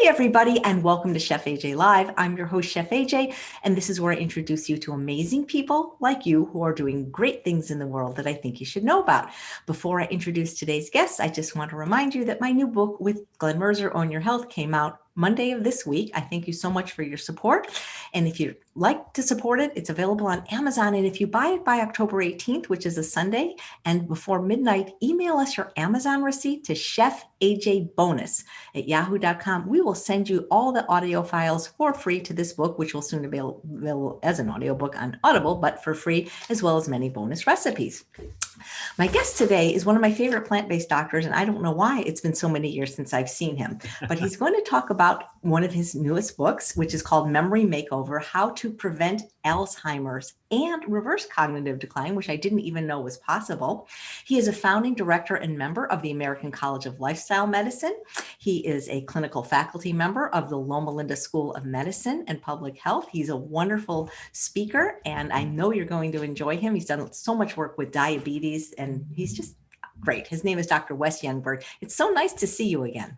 everybody, and welcome to Chef AJ Live. I'm your host, Chef AJ, and this is where I introduce you to amazing people like you who are doing great things in the world that I think you should know about. Before I introduce today's guests, I just want to remind you that my new book with Glenn Mercer, Own Your Health, came out Monday of this week. I thank you so much for your support. And if you'd like to support it, it's available on Amazon. And if you buy it by October 18th, which is a Sunday, and before midnight, email us your Amazon receipt to chefajbonus@yahoo.com. We will send you all the audio files for free to this book, which will soon be available as an audiobook on Audible, but for free, as well as many bonus recipes. My guest today is one of my favorite plant-based doctors, and I don't know why it's been so many years since I've seen him, but he's going to talk about one of his newest books, which is called Memory Makeover: How to Prevent Alzheimer's and Reverse Cognitive Decline, which I didn't even know was possible. He is a founding director and member of the American College of Lifestyle Medicine. He is a clinical faculty member of the Loma Linda School of Medicine and Public Health. He's a wonderful speaker, and I know you're going to enjoy him. He's done so much work with diabetes, and he's just great. His name is Dr. Wes Youngberg. It's so nice to see you again.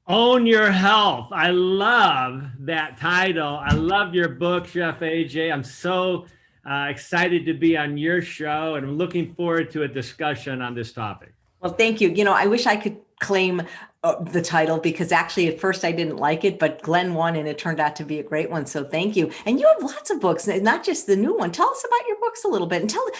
Own Your Health. I love that title. I love your book, Chef AJ. I'm so excited to be on your show, and I'm looking forward to a discussion on this topic. Well, thank you. You know, I wish I could claim the title, because actually at first I didn't like it, but Glenn won and it turned out to be a great one. So thank you. And you have lots of books, not just the new one. Tell us about your books a little bit, and not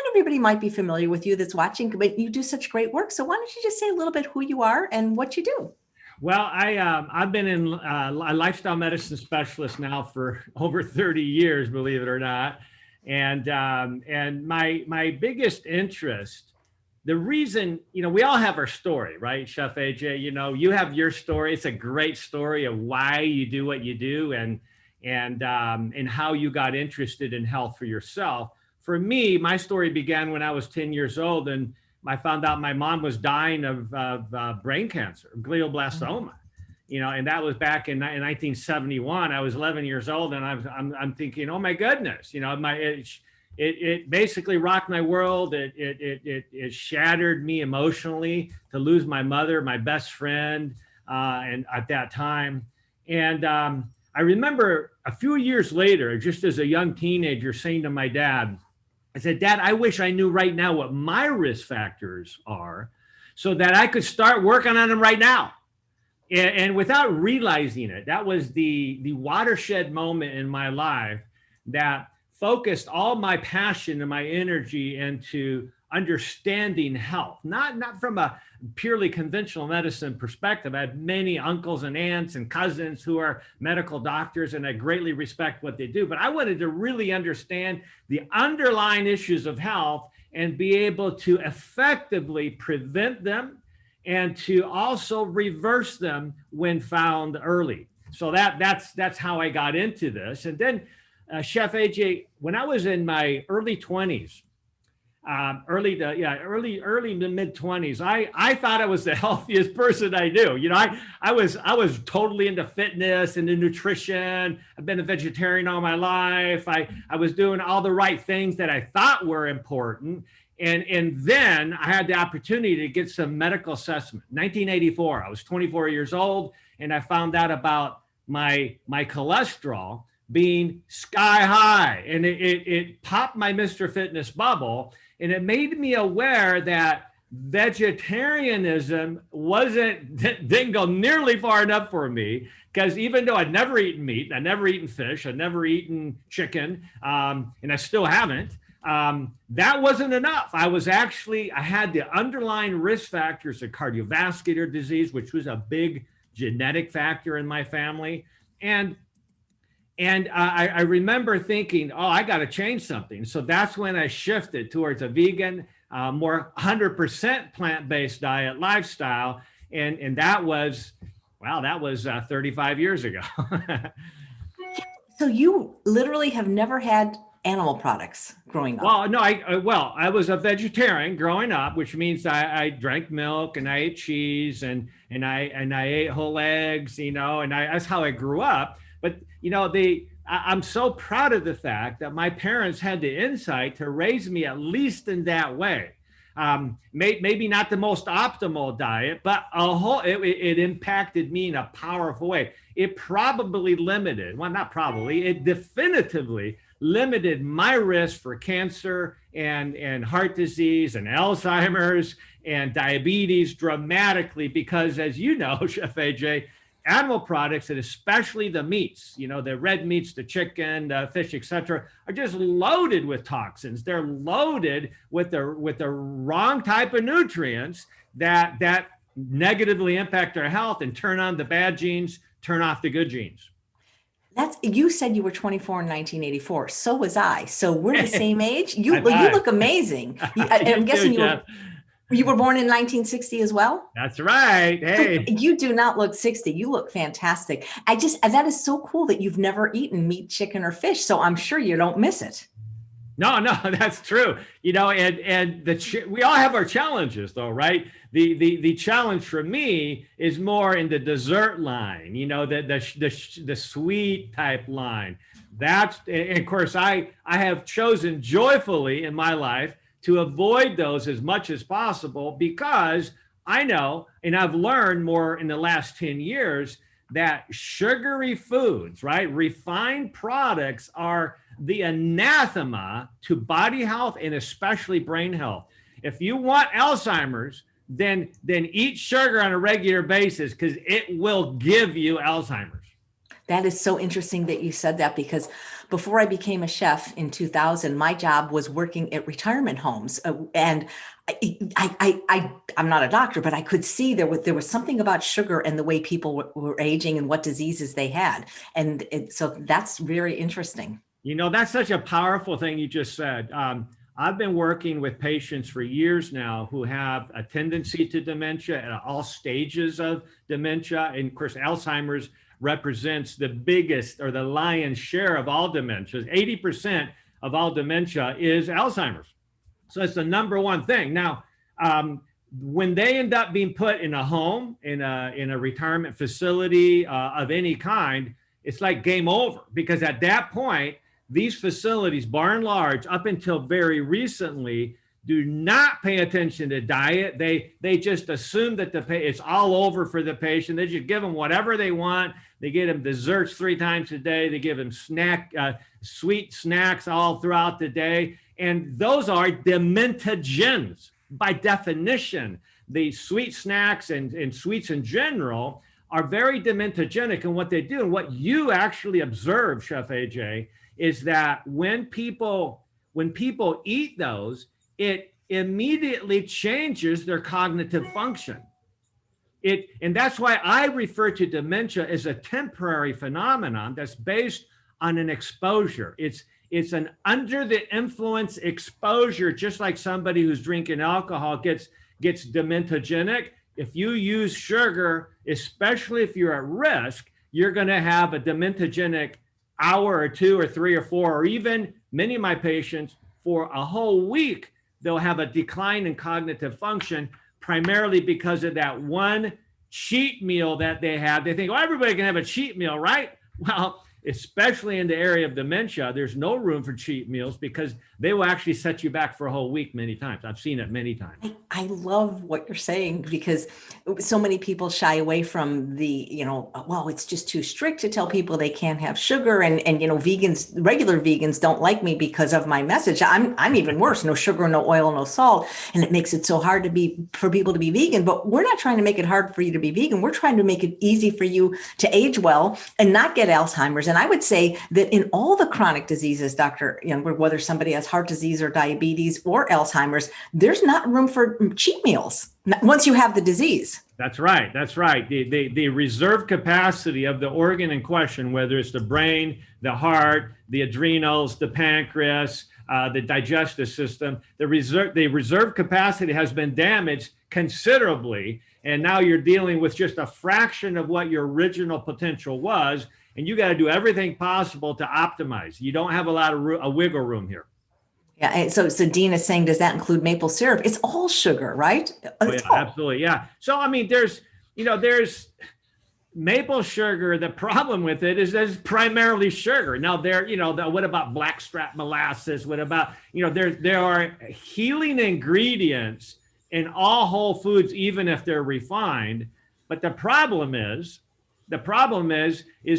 everybody might be familiar with you that's watching, but you do such great work. So why don't you just say a little bit who you are and what you do? Well, I've been a lifestyle medicine specialist now for over 30 years, believe it or not. And my biggest interest, the reason, we all have our story, right, Chef AJ? You have your story. It's a great story of why you do what you do and how you got interested in health for yourself. For me, my story began when I was 10 years old, and I found out my mom was dying of brain cancer, glioblastoma, and that was back in 1971. I was 11 years old, and I'm thinking, oh my goodness, it basically rocked my world. It shattered me emotionally to lose my mother, my best friend, and at that time. And I remember a few years later, just as a young teenager, saying to my dad, I said, Dad, I wish I knew right now what my risk factors are so that I could start working on them right now. And without realizing it, that was the watershed moment in my life that focused all my passion and my energy into understanding health, not from a purely conventional medicine perspective. I had many uncles and aunts and cousins who are medical doctors, and I greatly respect what they do. But I wanted to really understand the underlying issues of health and be able to effectively prevent them and to also reverse them when found early. So that's how I got into this. And then Chef AJ, when I was in my early 20s, early to mid 20s, I thought I was the healthiest person I knew. I was totally into fitness and into nutrition. I've been a vegetarian all my life. I was doing all the right things that I thought were important. And then I had the opportunity to get some medical assessment. 1984, I was 24 years old, and I found out about my cholesterol being sky high, and it popped my Mr. Fitness bubble, and it made me aware that vegetarianism didn't go nearly far enough for me, because even though I'd never eaten meat, I'd never eaten fish, I'd never eaten chicken, and I still haven't, that wasn't enough. I had the underlying risk factors of cardiovascular disease, which was a big genetic factor in my family, and I remember thinking, oh, I got to change something. So that's when I shifted towards a vegan, more 100% plant-based diet lifestyle. And that was 35 years ago. So you literally have never had animal products growing up? Well, no, I was a vegetarian growing up, which means I drank milk and I ate cheese and I ate whole eggs, and that's how I grew up. But, I'm so proud of the fact that my parents had the insight to raise me at least in that way. Maybe not the most optimal diet, but it impacted me in a powerful way. It probably limited, well, not probably, it definitively limited my risk for cancer and heart disease and Alzheimer's and diabetes dramatically, because as you know, Chef AJ, animal products, and especially the meats, the red meats, the chicken, the fish, etc., are just loaded with toxins. They're loaded with the wrong type of nutrients that negatively impact our health and turn on the bad genes, turn off the good genes. You said you were 24 in 1984. So was I. So we're the same age. You look amazing. I'm guessing you were born in 1960 as well? That's right. Hey. So you do not look 60. You look fantastic. That is so cool that you've never eaten meat, chicken, or fish. So I'm sure you don't miss it. No, that's true. We all have our challenges though, right? The challenge for me is more in the dessert line, the sweet type line. And of course, I have chosen joyfully in my life to avoid those as much as possible, because I know, and I've learned more in the last 10 years, that sugary foods, right, refined products are the anathema to body health and especially brain health. If you want Alzheimer's, then eat sugar on a regular basis, because it will give you Alzheimer's. That is so interesting that you said that, because before I became a chef in 2000, my job was working at retirement homes. And I'm not a doctor, but I could see there was something about sugar and the way people were aging and what diseases they had. And so that's very interesting. That's such a powerful thing you just said. I've been working with patients for years now who have a tendency to dementia at all stages of dementia. And of course, Alzheimer's represents the biggest, or the lion's share of all dementias. 80% of all dementia is Alzheimer's. So it's the number one thing. Now, when they end up being put in a home, in a retirement facility of any kind, it's like game over, because at that point, these facilities, by and large, up until very recently, do not pay attention to diet. They just assume that it's all over for the patient. They just give them whatever they want. They give them desserts 3 times a day. They give them sweet snacks all throughout the day. And those are dementogens by definition. The sweet snacks and sweets in general are very dementogenic. And what they do, and what you actually observe, Chef AJ, is that when people eat those, it immediately changes their cognitive function. And that's why I refer to dementia as a temporary phenomenon that's based on an exposure. It's an under the influence exposure, just like somebody who's drinking alcohol gets dementogenic. If you use sugar, especially if you're at risk, you're going to have a dementogenic hour or 2 or 3 or 4, or even many of my patients for a whole week, they'll have a decline in cognitive function, primarily because of that one cheat meal that they have. They think, well, everybody can have a cheat meal, right? Well, especially in the area of dementia, there's no room for cheat meals, because they will actually set you back for a whole week many times. I've seen it many times. I love what you're saying, because so many people shy away from well, it's just too strict to tell people they can't have sugar. And vegans, regular vegans don't like me because of my message. I'm even worse, no sugar, no oil, no salt. And it makes it so hard for people to be vegan. But we're not trying to make it hard for you to be vegan. We're trying to make it easy for you to age well and not get Alzheimer's. And I would say that in all the chronic diseases, Dr. Youngberg, whether somebody has heart disease or diabetes or Alzheimer's, there's not room for cheat meals once you have the disease. That's right. The reserve capacity of the organ in question, whether it's the brain, the heart, the adrenals, the pancreas, the digestive system, the reserve capacity has been damaged considerably. And now you're dealing with just a fraction of what your original potential was. And you got to do everything possible to optimize. You don't have a lot of wiggle room here. Yeah. So Dean is saying, does that include maple syrup? It's all sugar, right? Oh, yeah, absolutely. Yeah. So, I mean, there's maple sugar, the problem with it is that it's primarily sugar. Now what about blackstrap molasses? What about, there are healing ingredients in all whole foods, even if they're refined. But the problem is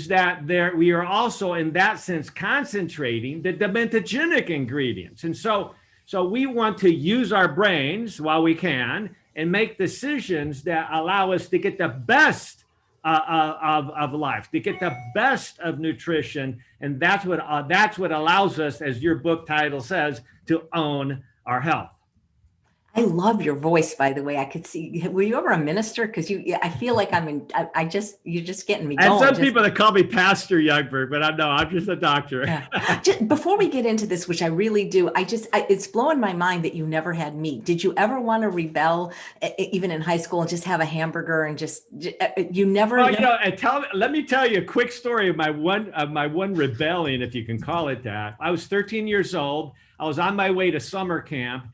that we are also in that sense concentrating the dementogenic ingredients. And so we want to use our brains while we can and make decisions that allow us to get the best of life, to get the best of nutrition. And that's what allows us, as your book title says, to own our health. I love your voice, by the way. I could see, were you ever a minister? Because I feel like you're just getting me going. And some people that call me Pastor Youngberg, but I'm just a doctor. Yeah. Just before we get into this, which I really do, it's blowing my mind that you never had meat. Did you ever want to rebel, even in high school, and just have a hamburger and you never? Well, let me tell you a quick story of my one rebellion, if you can call it that. I was 13 years old. I was on my way to summer camp.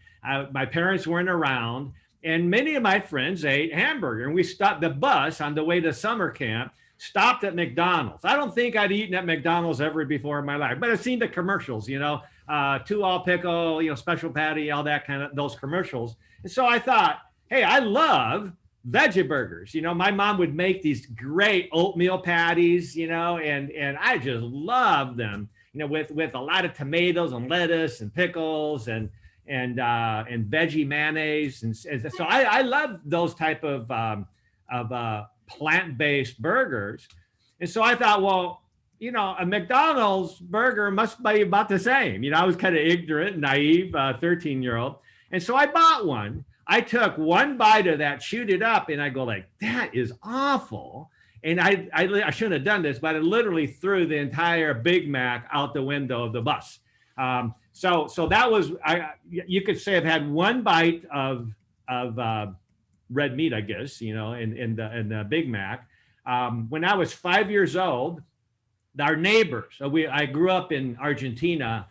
My parents weren't around, and many of my friends ate hamburger. And we stopped the bus on the way to summer camp, stopped at McDonald's. I don't think I'd eaten at McDonald's ever before in my life, but I've seen the commercials, 2 all pickle, special patty, all that kind of those commercials. And so I thought, hey, I love veggie burgers. My mom would make these great oatmeal patties, and I just love them, with a lot of tomatoes and lettuce and pickles and veggie mayonnaise. And so I love those type of plant-based burgers. And so I thought, well, a McDonald's burger must be about the same. I was kind of ignorant, naive, 13-year-old. And so I bought one. I took one bite of that, chewed it up, and I go like, that is awful. And I shouldn't have done this, but I literally threw the entire Big Mac out the window of the bus. So that was, you could say I've had one bite of red meat, I guess, in the Big Mac. When I was 5 years old, our neighbors, I grew up in Argentina,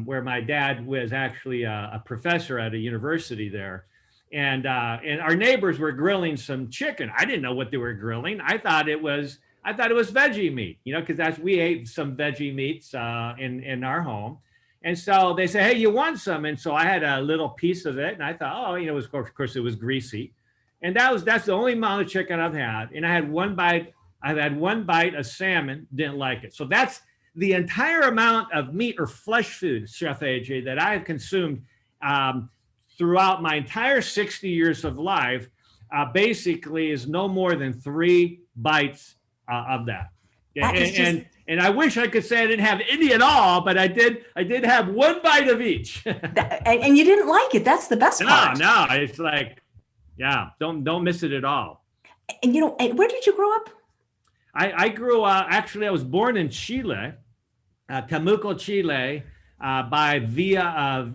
where my dad was actually a professor at a university there. And our neighbors were grilling some chicken. I didn't know what they were grilling. I thought it was veggie meat, because we ate some veggie meats in our home. And so they say, hey, you want some? And so I had a little piece of it, and I thought, of course it was greasy. And that's the only amount of chicken I've had. And I had one bite. I've had one bite of salmon, didn't like it. So that's the entire amount of meat or flesh food, Chef AJ, that I have consumed throughout my entire 60 years of life, basically is no more than 3 bites of that. And I wish I could say I didn't have any at all, but I did have one bite of each. And you didn't like it. That's the best part. No, it's like, yeah, don't miss it at all. And where did you grow up? I grew up, actually, I was born in Chile, Temecula, Chile, via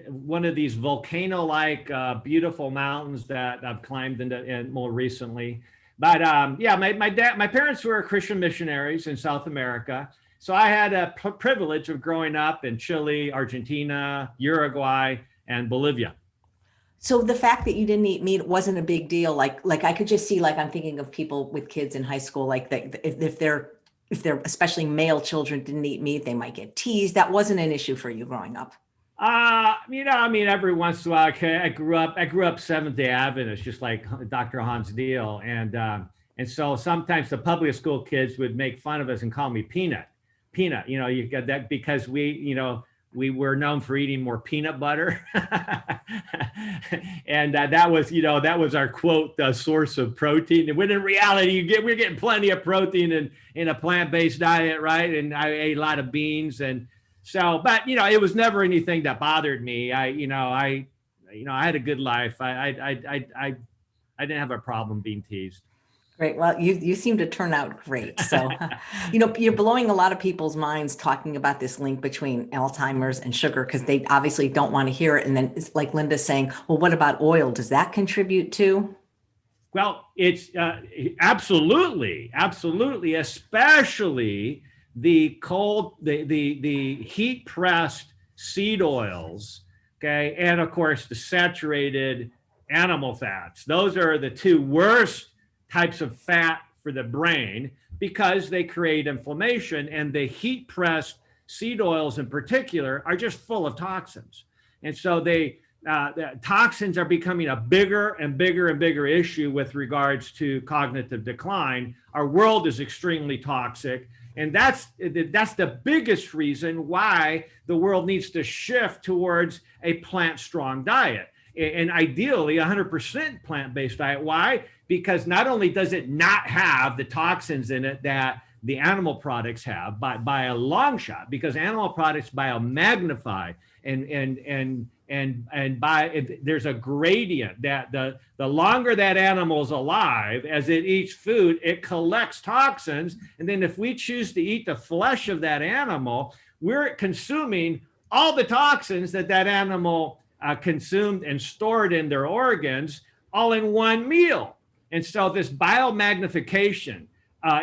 one of these volcano-like beautiful mountains that I've climbed into more recently. But my parents were Christian missionaries in South America. So I had a privilege of growing up in Chile, Argentina, Uruguay, and Bolivia. So the fact that you didn't eat meat wasn't a big deal. Like I could just see, I'm thinking of people with kids in high school, like if they're especially male children didn't eat meat, they might get teased. That wasn't an issue for you growing up. Every once in a while, I grew up Seventh-day Adventist, just like Dr. Hans Deal. And so sometimes the public school kids would make fun of us and call me Peanut, you got that because we were known for eating more peanut butter. And that was our quote, source of protein. And when in reality, we're getting plenty of protein in a plant-based diet, right? And I ate a lot of beans but it was never anything that bothered me. I had a good life. I didn't have a problem being teased. Great. Well, you seem to turn out great. So, you're blowing a lot of people's minds talking about this link between Alzheimer's and sugar, because they obviously don't want to hear it. And then it's like Linda saying, well, what about oil? Does that contribute too? Well, it's absolutely, especially the cold, the heat pressed seed oils, okay, and of course the saturated animal fats. Those are the 2 worst types of fat for the brain because they create inflammation, and the heat pressed seed oils in particular are just full of toxins. And so the toxins are becoming a bigger and bigger and bigger issue with regards to cognitive decline. Our world is extremely toxic. And that's the biggest reason why the world needs to shift towards a plant-strong diet. And ideally, 100% plant-based diet. Why? Because not only does it not have the toxins in it that the animal products have by a long shot, because animal products biomagnify and there's a gradient that the longer that animal's alive, as it eats food, it collects toxins. And then if we choose to eat the flesh of that animal, we're consuming all the toxins that animal consumed and stored in their organs all in one meal. And so this biomagnification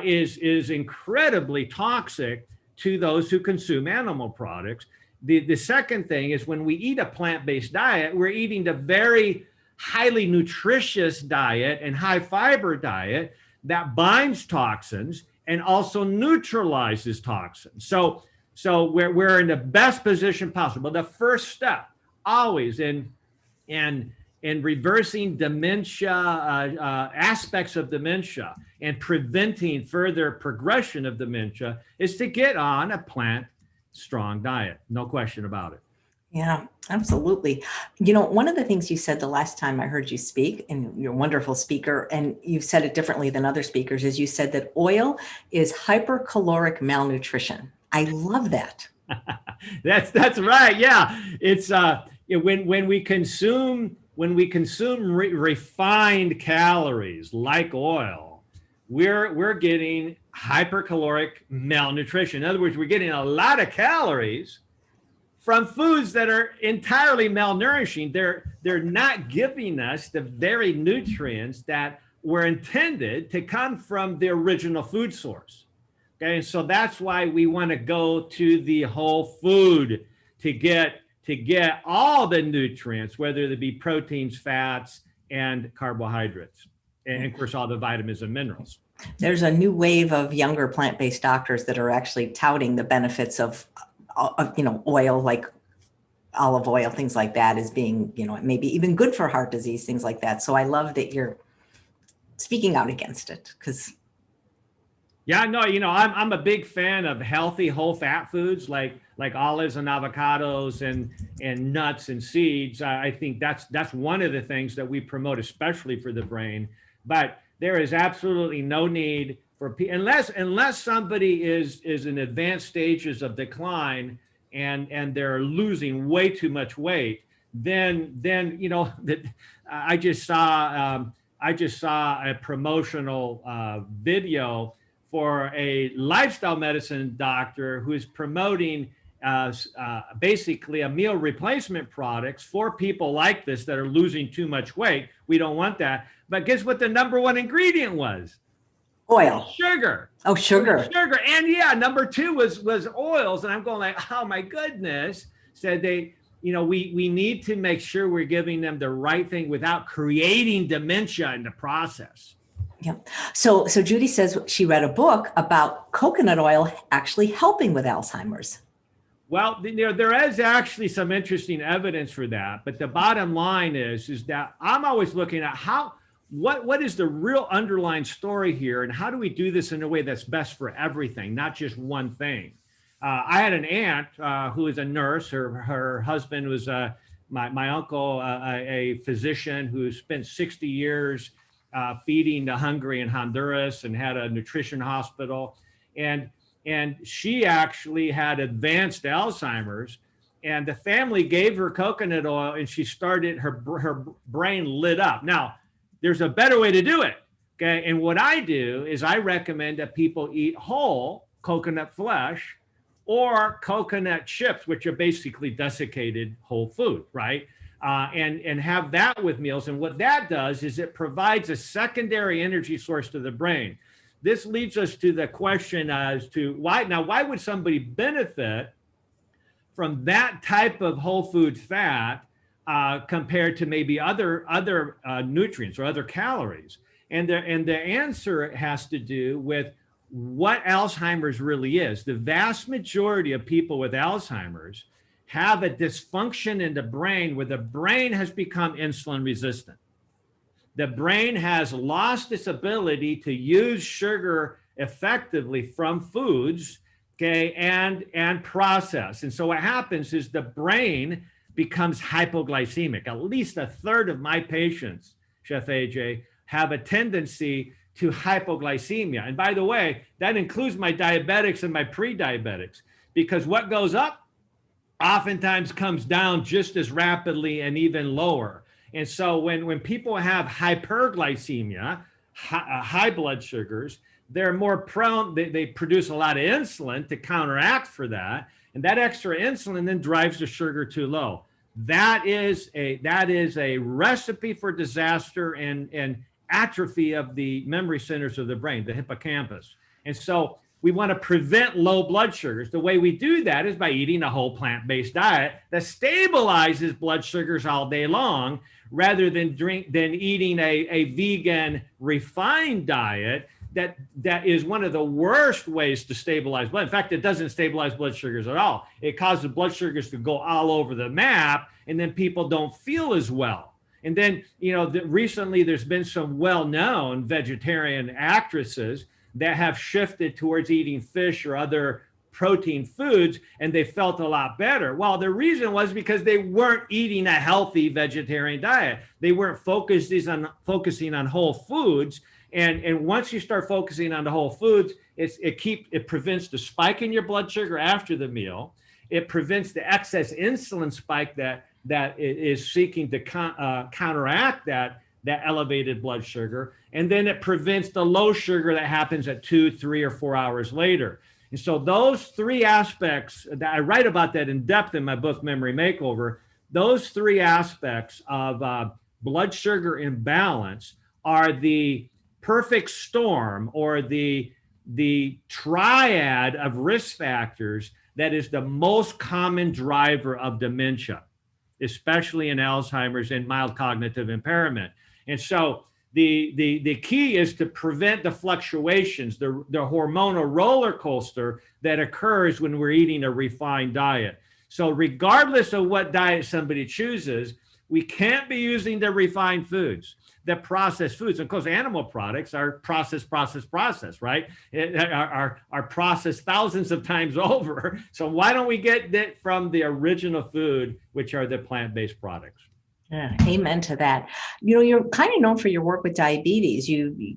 is incredibly toxic to those who consume animal products. The second thing is, when we eat a plant-based diet, we're eating the very highly nutritious diet and high fiber diet that binds toxins and also neutralizes toxins. So we're in the best position possible. The first step always in reversing dementia, aspects of dementia, and preventing further progression of dementia is to get on a plant-strong diet. No question about it. Yeah, absolutely. You know, one of the things you said the last time I heard you speak, and you're a wonderful speaker, and you've said it differently than other speakers, is you said that oil is hypercaloric malnutrition. I love that. That's right. Yeah, it's when we consume refined calories like oil, we're getting hypercaloric malnutrition. In other words, we're getting a lot of calories from foods that are entirely malnourishing. They're not giving us the very nutrients that were intended to come from the original food source. Okay, and so that's why we want to go to the whole food to get all the nutrients, whether they be proteins, fats, and carbohydrates, and of course all the vitamins and minerals. There's a new wave of younger plant-based doctors that are actually touting the benefits of oil, like olive oil, things like that, as being, maybe even good for heart disease, things like that. So I love that you're speaking out against it, because yeah, no, I'm a big fan of healthy whole fat foods like olives and avocados and nuts and seeds. I think that's one of the things that we promote, especially for the brain. But there is absolutely no need for unless somebody is in advanced stages of decline and they're losing way too much weight. Then that I just saw a promotional video for a lifestyle medicine doctor who's promoting basically a meal replacement products for people like this that are losing too much weight. We don't want that. But guess what the number one ingredient was? Oil. Sugar. Oh, sugar. Sugar. And yeah, number two was oils. And I'm going like, oh my goodness. Said they, we need to make sure we're giving them the right thing without creating dementia in the process. Yeah. So Judy says she read a book about coconut oil actually helping with Alzheimer's. Well, there is actually some interesting evidence for that. But the bottom line is that I'm always looking at what is the real underlying story here, and how do we do this in a way that's best for everything, not just one thing. I had an aunt who was a nurse. Her husband was my uncle, a physician who spent 60 years feeding the hungry in Honduras and had a nutrition hospital. And she actually had advanced Alzheimer's, and the family gave her coconut oil, and she started, her brain lit up. Now, there's a better way to do it. Okay. And what I do is I recommend that people eat whole coconut flesh or coconut chips, which are basically desiccated whole food, right? And have that with meals. And what that does is it provides a secondary energy source to the brain. This leads us to the question as to why would somebody benefit from that type of whole food fat compared to maybe other nutrients or other calories? And the answer has to do with what Alzheimer's really is. The vast majority of people with Alzheimer's have a dysfunction in the brain where the brain has become insulin resistant. The brain has lost its ability to use sugar effectively from foods, okay, and process. And so what happens is the brain becomes hypoglycemic. At least a third of my patients, Chef AJ, have a tendency to hypoglycemia. And by the way, that includes my diabetics and my pre-diabetics, because what goes up oftentimes comes down just as rapidly and even lower. And so when people have hyperglycemia, high blood sugars, they're more prone, they produce a lot of insulin to counteract for that. And that extra insulin then drives the sugar too low. That is a recipe for disaster and atrophy of the memory centers of the brain, the hippocampus. And so we want to prevent low blood sugars. The way we do that is by eating a whole plant-based diet that stabilizes blood sugars all day long, rather than eating a vegan refined diet that is one of the worst ways to stabilize blood. In fact, it doesn't stabilize blood sugars at all. It causes blood sugars to go all over the map, and then people don't feel as well. And then, recently there's been some well-known vegetarian actresses that have shifted towards eating fish or other protein foods, and they felt a lot better. Well, the reason was because they weren't eating a healthy vegetarian diet. They weren't focusing on whole foods. And once you start focusing on the whole foods, it prevents the spike in your blood sugar after the meal. It prevents the excess insulin spike that is seeking to counteract that elevated blood sugar. And then it prevents the low sugar that happens at 2, 3, or 4 hours later. And so those three aspects, that I write about that in depth in my book, Memory Makeover, those three aspects of blood sugar imbalance are the perfect storm, or the triad of risk factors that is the most common driver of dementia, especially in Alzheimer's and mild cognitive impairment. And so the key is to prevent the fluctuations, the hormonal roller coaster that occurs when we're eating a refined diet. So regardless of what diet somebody chooses, we can't be using the refined foods, the processed foods. Of course, animal products are processed, right? Are processed thousands of times over. So why don't we get that from the original food, which are the plant-based products? Yeah, amen to that. You're kind of known for your work with diabetes. The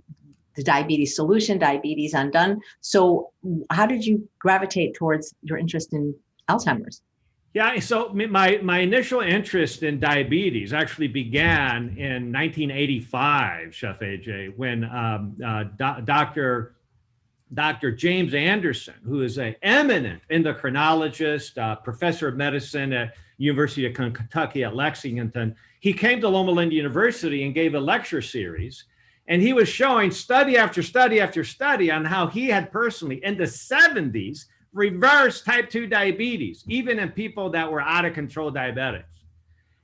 Diabetes Solution, Diabetes Undone. So how did you gravitate towards your interest in Alzheimer's? Yeah, so my initial interest in diabetes actually began in 1985, Chef AJ, when Dr. James Anderson, who is an eminent endocrinologist, professor of medicine at University of Kentucky at Lexington, he came to Loma Linda University and gave a lecture series. And he was showing study after study after study on how he had personally, in the 70s, reverse type 2 diabetes, even in people that were out of control diabetics.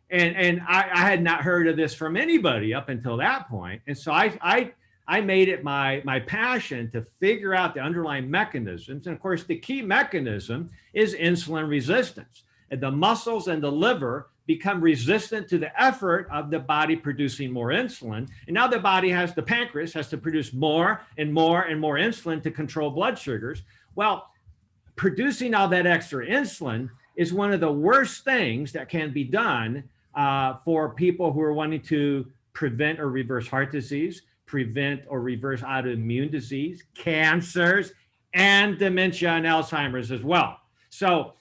And I had not heard of this from anybody up until that point. And so I made it my passion to figure out the underlying mechanisms. And of course, the key mechanism is insulin resistance. And the muscles and the liver become resistant to the effort of the body producing more insulin. And now the pancreas has to produce more and more and more insulin to control blood sugars. Well, producing all that extra insulin is one of the worst things that can be done for people who are wanting to prevent or reverse heart disease, prevent or reverse autoimmune disease, cancers, and dementia and Alzheimer's as well. So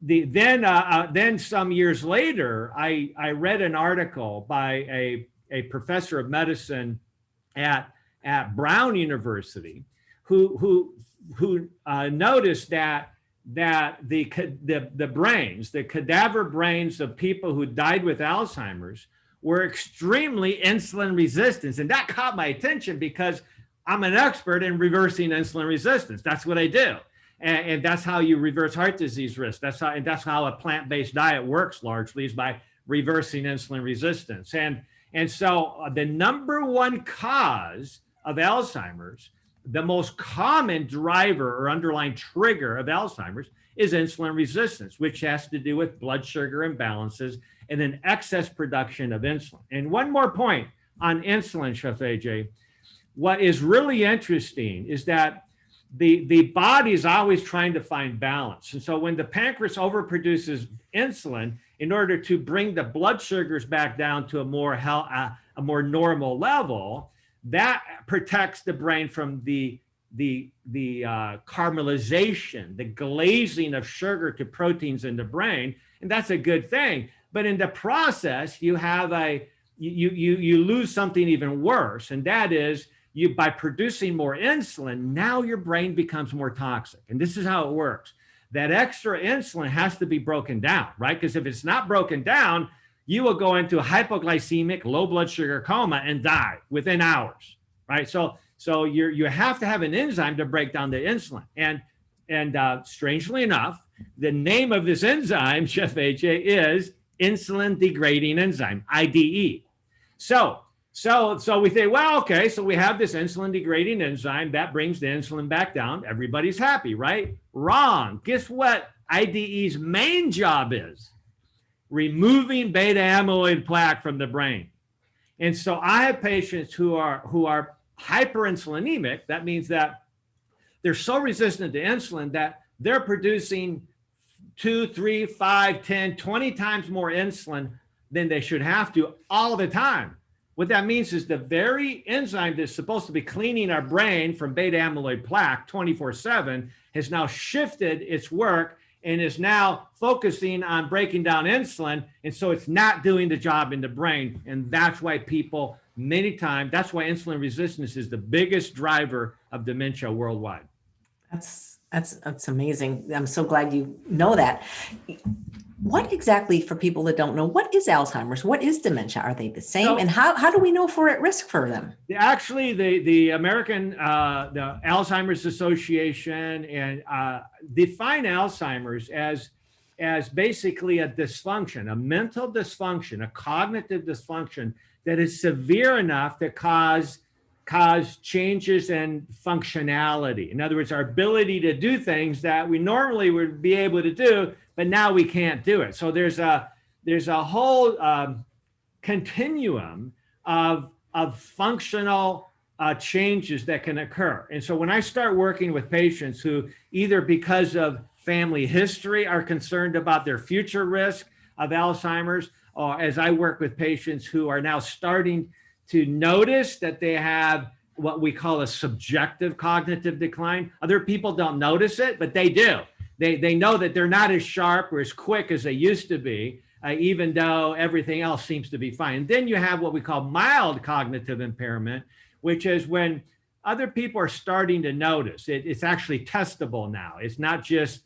then some years later, I read an article by a professor of medicine at Brown University who noticed that the brains, the cadaver brains of people who died with Alzheimer's were extremely insulin resistant. And that caught my attention because I'm an expert in reversing insulin resistance. That's what I do. And that's how you reverse heart disease risk. That's how a plant-based diet works largely, is by reversing insulin resistance. And so the number one cause of Alzheimer's, the most common driver or underlying trigger of Alzheimer's is insulin resistance, which has to do with blood sugar imbalances and then excess production of insulin. And one more point on insulin, Chef AJ, what is really interesting is that the body is always trying to find balance. And so when the pancreas overproduces insulin in order to bring the blood sugars back down to a more normal level, that protects the brain from the caramelization, the glazing of sugar to proteins in the brain, and that's a good thing. But in the process, you have you lose something even worse, and that is by producing more insulin, now your brain becomes more toxic. And this is how it works. That extra insulin has to be broken down, right? Because if it's not broken down, you will go into a hypoglycemic, low blood sugar coma and die within hours, right? So you have to have an enzyme to break down the insulin. And strangely enough, the name of this enzyme, Chef AJ, is insulin degrading enzyme, IDE. So we say, well, okay, so we have this insulin degrading enzyme that brings the insulin back down. Everybody's happy, right? Wrong. Guess what IDE's main job is? Removing beta amyloid plaque from the brain. And so I have patients who are hyperinsulinemic. That means that they're so resistant to insulin that they're producing 2, 3, 5, 10, 20 times more insulin than they should have to all the time. What that means is the very enzyme that's supposed to be cleaning our brain from beta amyloid plaque 24/7 has now shifted its work and is now focusing on breaking down insulin. And so it's not doing the job in the brain. And that's why people many times, that's why insulin resistance is the biggest driver of dementia worldwide. That's amazing. I'm so glad you know that. What exactly, for people that don't know, what is Alzheimer's? What is dementia? Are they the same? And how do we know if we're at risk for them? Actually, the American the Alzheimer's Association and define Alzheimer's as basically a dysfunction, a mental dysfunction, a cognitive dysfunction that is severe enough to cause changes in functionality. In other words, our ability to do things that we normally would be able to do, but now we can't do it. So there's a whole continuum of functional changes that can occur. And so when I start working with patients who either because of family history are concerned about their future risk of Alzheimer's, or as I work with patients who are now starting to notice that they have what we call a subjective cognitive decline. Other people don't notice it, but they do. They know that they're not as sharp or as quick as they used to be, even though everything else seems to be fine. And then you have what we call mild cognitive impairment, which is when other people are starting to notice. It's actually testable now. It's not just,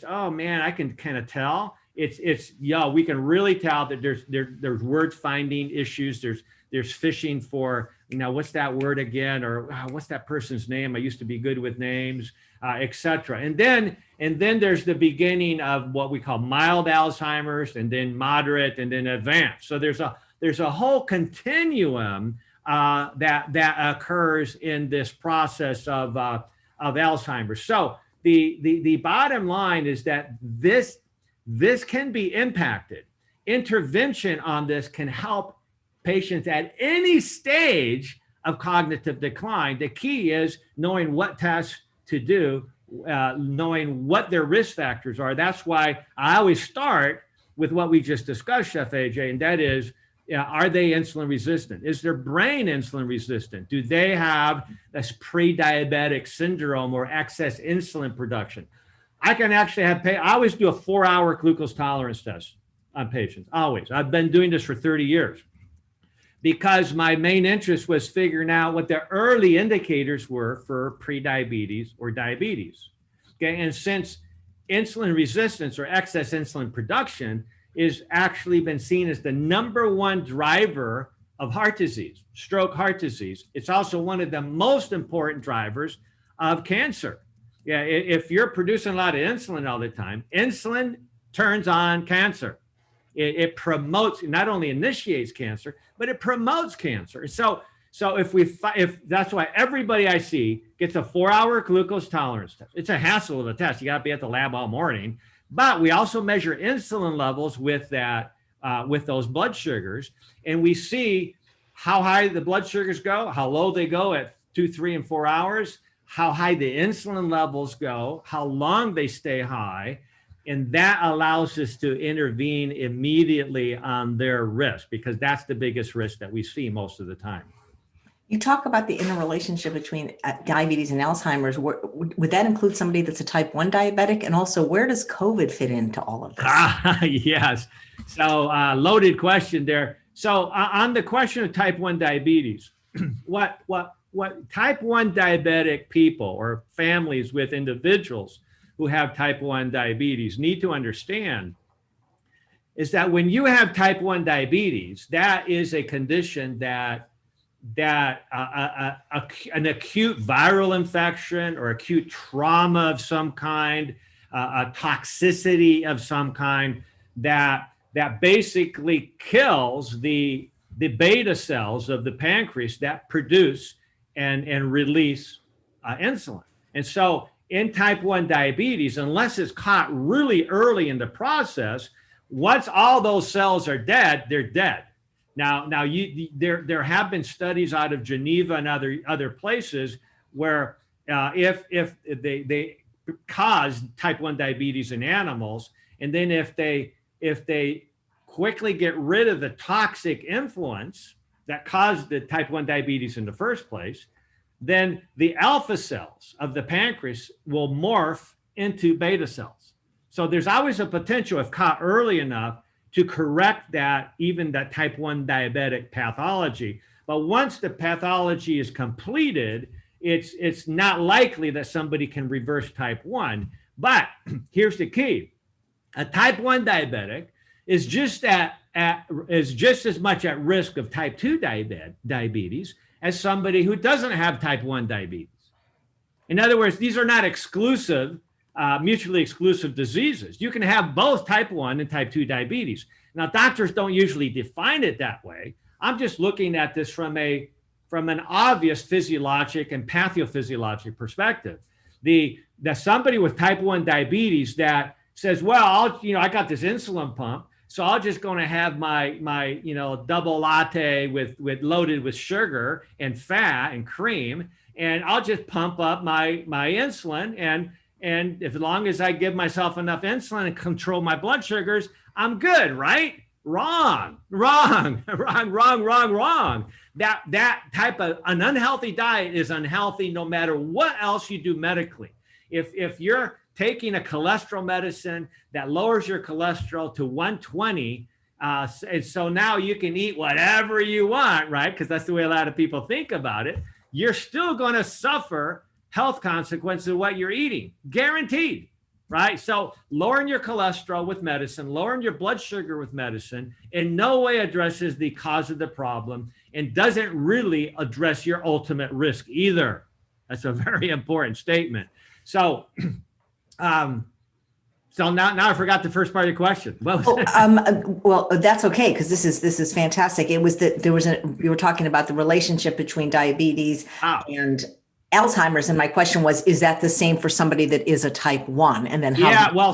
oh man, I can kind of tell. We can really tell that there's word finding issues. There's fishing for, what's that word again? Or what's that person's name? I used to be good with names, etc. And then there's the beginning of what we call mild Alzheimer's, and then moderate, and then advanced. So there's a whole continuum that occurs in this process of Alzheimer's. So the bottom line is that this can be impacted. Intervention on this can help patients at any stage of cognitive decline. The key is knowing what tests to do, knowing what their risk factors are. That's why I always start with what we just discussed, Chef AJ, and that is, are they insulin resistant? Is their brain insulin resistant? Do they have this pre-diabetic syndrome or excess insulin production? I can actually I always do a 4-hour glucose tolerance test on patients, always. I've been doing this for 30 years because my main interest was figuring out what the early indicators were for pre-diabetes or diabetes. Okay, and since insulin resistance or excess insulin production is actually been seen as the #1 driver of heart disease, stroke heart disease, it's also one of the most important drivers of cancer. Yeah, if you're producing a lot of insulin all the time, insulin turns on cancer. It promotes, not only initiates cancer, but it promotes cancer. So if that's why everybody I see gets a 4-hour glucose tolerance test. It's a hassle of a test. You got to be at the lab all morning. But we also measure insulin levels with that, with those blood sugars, and we see how high the blood sugars go, how low they go at 2, 3, and 4 hours, how high the insulin levels go, how long they stay high. And that allows us to intervene immediately on their risk, because that's the biggest risk that we see most of the time. You talk about the interrelationship between diabetes and Alzheimer's. Would that include somebody that's a type 1 diabetic? And also, where does COVID fit into all of this? Yes. So loaded question there. So on the question of type 1 diabetes, what type 1 diabetic people or families with individuals who have type 1 diabetes need to understand is that when you have type 1 diabetes, that is a condition that an acute viral infection or acute trauma of some kind, a toxicity of some kind that basically kills the beta cells of the pancreas that produce and release insulin. And so in type 1 diabetes, unless it's caught really early in the process, once all those cells are dead, they're dead. Now there have been studies out of Geneva and other places where if they cause type 1 diabetes in animals, and then if they quickly get rid of the toxic influence that caused the type 1 diabetes in the first place, then the alpha cells of the pancreas will morph into beta cells. So there's always a potential, if caught early enough, to correct that, even that type 1 diabetic pathology. But once the pathology is completed, it's not likely that somebody can reverse type 1. But here's the key. A type 1 diabetic is just as much at risk of type 2 diabetes as somebody who doesn't have type 1 diabetes. In other words, these are not exclusive, mutually exclusive diseases. You can have both type 1 and type 2 diabetes. Now, doctors don't usually define it that way. I'm just looking at this from an obvious physiologic and pathophysiologic perspective. The somebody with type 1 diabetes that says, well, I got this insulin pump, so I'm just going to have my double latte with loaded with sugar and fat and cream, and I'll just pump up my insulin, and as long as I give myself enough insulin and control my blood sugars, I'm good, right? Wrong. That type of an unhealthy diet is unhealthy no matter what else you do medically. If you're taking a cholesterol medicine that lowers your cholesterol to 120, and so now you can eat whatever you want, right? Because that's the way a lot of people think about it. You're still going to suffer health consequences of what you're eating, guaranteed, right? So lowering your cholesterol with medicine, lowering your blood sugar with medicine in no way addresses the cause of the problem and doesn't really address your ultimate risk either. That's a very important statement. So, so now I forgot the first part of your question. Well, that's okay, because this is fantastic. It was that you were talking about the relationship between diabetes and Alzheimer's, and my question was, is that the same for somebody that is a type 1? And then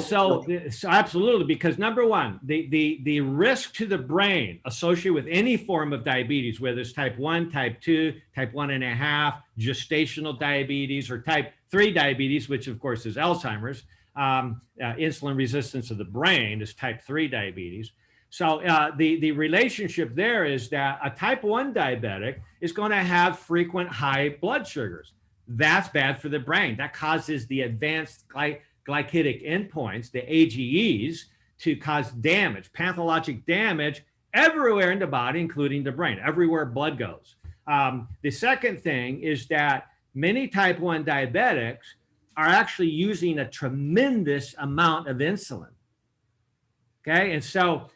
so absolutely, because number one, the risk to the brain associated with any form of diabetes, whether it's type 1, type 2, type 1.5, gestational diabetes, or type 3 diabetes, which of course is Alzheimer's, insulin resistance of the brain is type 3 diabetes. So the relationship there is that a type 1 diabetic is going to have frequent high blood sugars. That's bad for the brain. That causes the advanced glycatic endpoints, the AGEs, to cause damage, pathologic damage everywhere in the body, including the brain, everywhere blood goes. The second thing is that many type 1 diabetics are actually using a tremendous amount of insulin. Okay, and so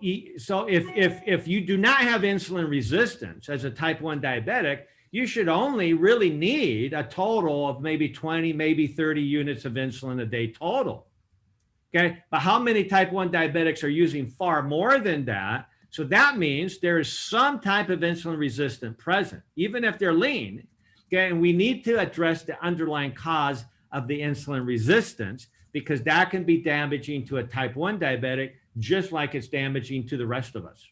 if you do not have insulin resistance as a type 1 diabetic, you should only really need a total of maybe 20, maybe 30 units of insulin a day total. Okay. But how many type 1 diabetics are using far more than that? So that means there is some type of insulin resistance present, even if they're lean. Okay. And we need to address the underlying cause of the insulin resistance, because that can be damaging to a type 1 diabetic, just like it's damaging to the rest of us.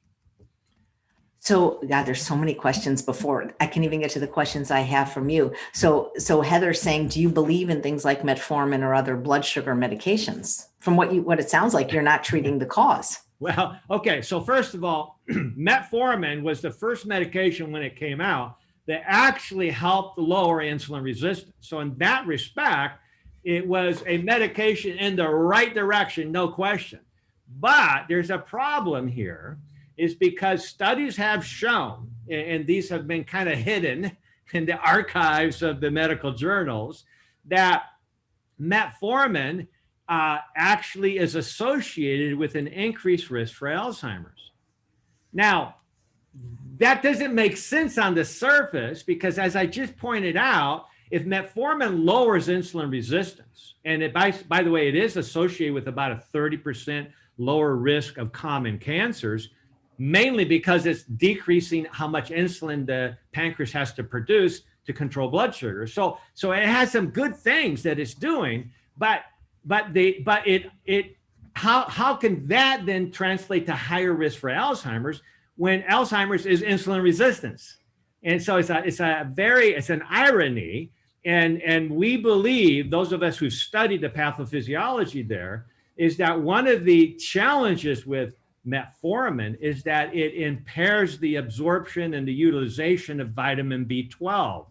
So, God, there's so many questions before I can even get to the questions I have from you. So Heather's saying, do you believe in things like metformin or other blood sugar medications? From what it sounds like, you're not treating the cause. Well, okay. So first of all, metformin was the first medication when it came out that actually helped lower insulin resistance. So in that respect, it was a medication in the right direction, no question. But there's a problem here, is because studies have shown, and these have been kind of hidden in the archives of the medical journals, that metformin actually is associated with an increased risk for Alzheimer's. Now, that doesn't make sense on the surface, because as I just pointed out, if metformin lowers insulin resistance, and by the way, it is associated with about a 30% lower risk of common cancers, mainly because it's decreasing how much insulin the pancreas has to produce to control blood sugar. So it has some good things that it's doing, but how can that then translate to higher risk for Alzheimer's when Alzheimer's is insulin resistance? And so it's an irony. And we believe, those of us who studied the pathophysiology there, is that one of the challenges with metformin is that it impairs the absorption and the utilization of vitamin B12.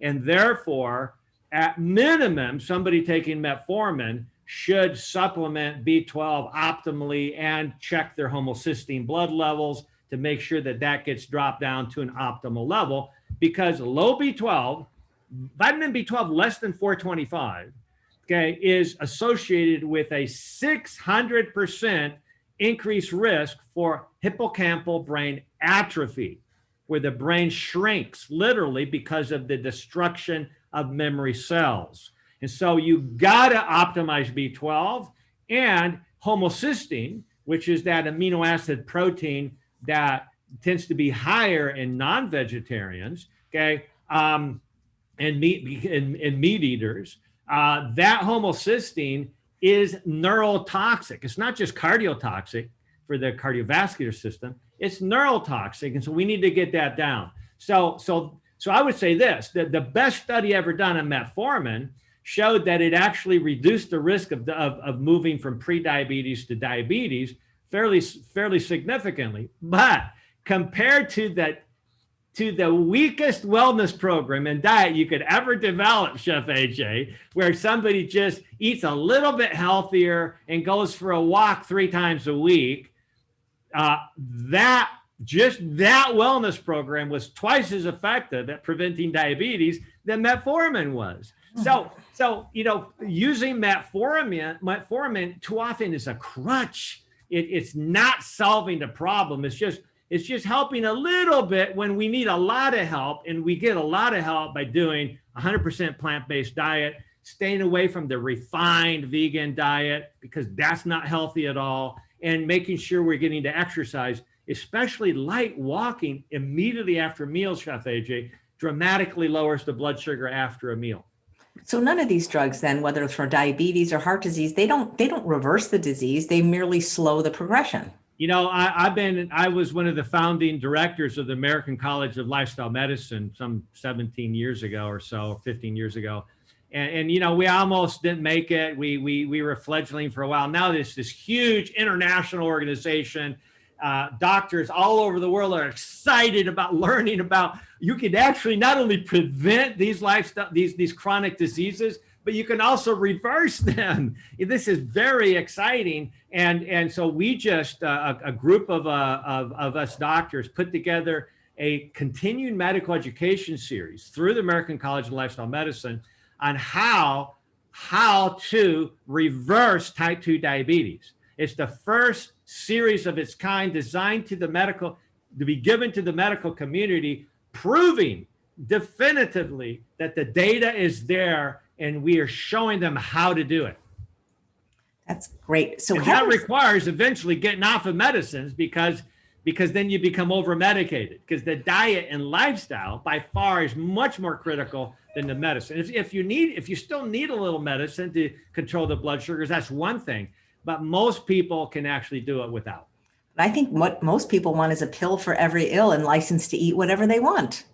And therefore, at minimum, somebody taking metformin should supplement B12 optimally and check their homocysteine blood levels to make sure that that gets dropped down to an optimal level, because low B12, vitamin B12 less than 425, okay, is associated with a 600% increased risk for hippocampal brain atrophy, where the brain shrinks literally because of the destruction of memory cells. And so you gotta optimize B12 and homocysteine, which is that amino acid protein that tends to be higher in non-vegetarians, okay, and meat eaters. That homocysteine is neurotoxic. It's not just cardiotoxic for the cardiovascular system, it's neurotoxic. And so we need to get that down. So I would say this, that the best study ever done on metformin showed that it actually reduced the risk of moving from pre-diabetes to diabetes fairly significantly. But compared to the weakest wellness program and diet you could ever develop, Chef AJ, where somebody just eats a little bit healthier and goes for a walk 3 times a week, that wellness program was twice as effective at preventing diabetes than metformin was. So using metformin too often is a crutch. It's not solving the problem. It's just helping a little bit when we need a lot of help, and we get a lot of help by doing 100% plant-based diet, staying away from the refined vegan diet because that's not healthy at all, and making sure we're getting to exercise, especially light walking immediately after meals, Chef AJ, dramatically lowers the blood sugar after a meal. So none of these drugs then, whether it's for diabetes or heart disease, they don't reverse the disease. They merely slow the progression. I was one of the founding directors of the American College of Lifestyle Medicine some 17 years ago or so, 15 years ago. And we almost didn't make it. We were fledgling for a while. Now there's this huge international organization. Doctors all over the world are excited about learning about, you can actually not only prevent these chronic diseases, but you can also reverse them. This is very exciting. And so we just, a group of us doctors put together a continuing medical education series through the American College of Lifestyle Medicine on how to reverse type 2 diabetes. It's the first series of its kind designed to be given to the medical community, proving definitively that the data is there and we are showing them how to do it. That's great. So and that requires eventually getting off of medicines because then you become over medicated, because the diet and lifestyle by far is much more critical than the medicine. If you still need a little medicine to control the blood sugars, that's one thing, but most people can actually do it without. I think what most people want is a pill for every ill and license to eat whatever they want.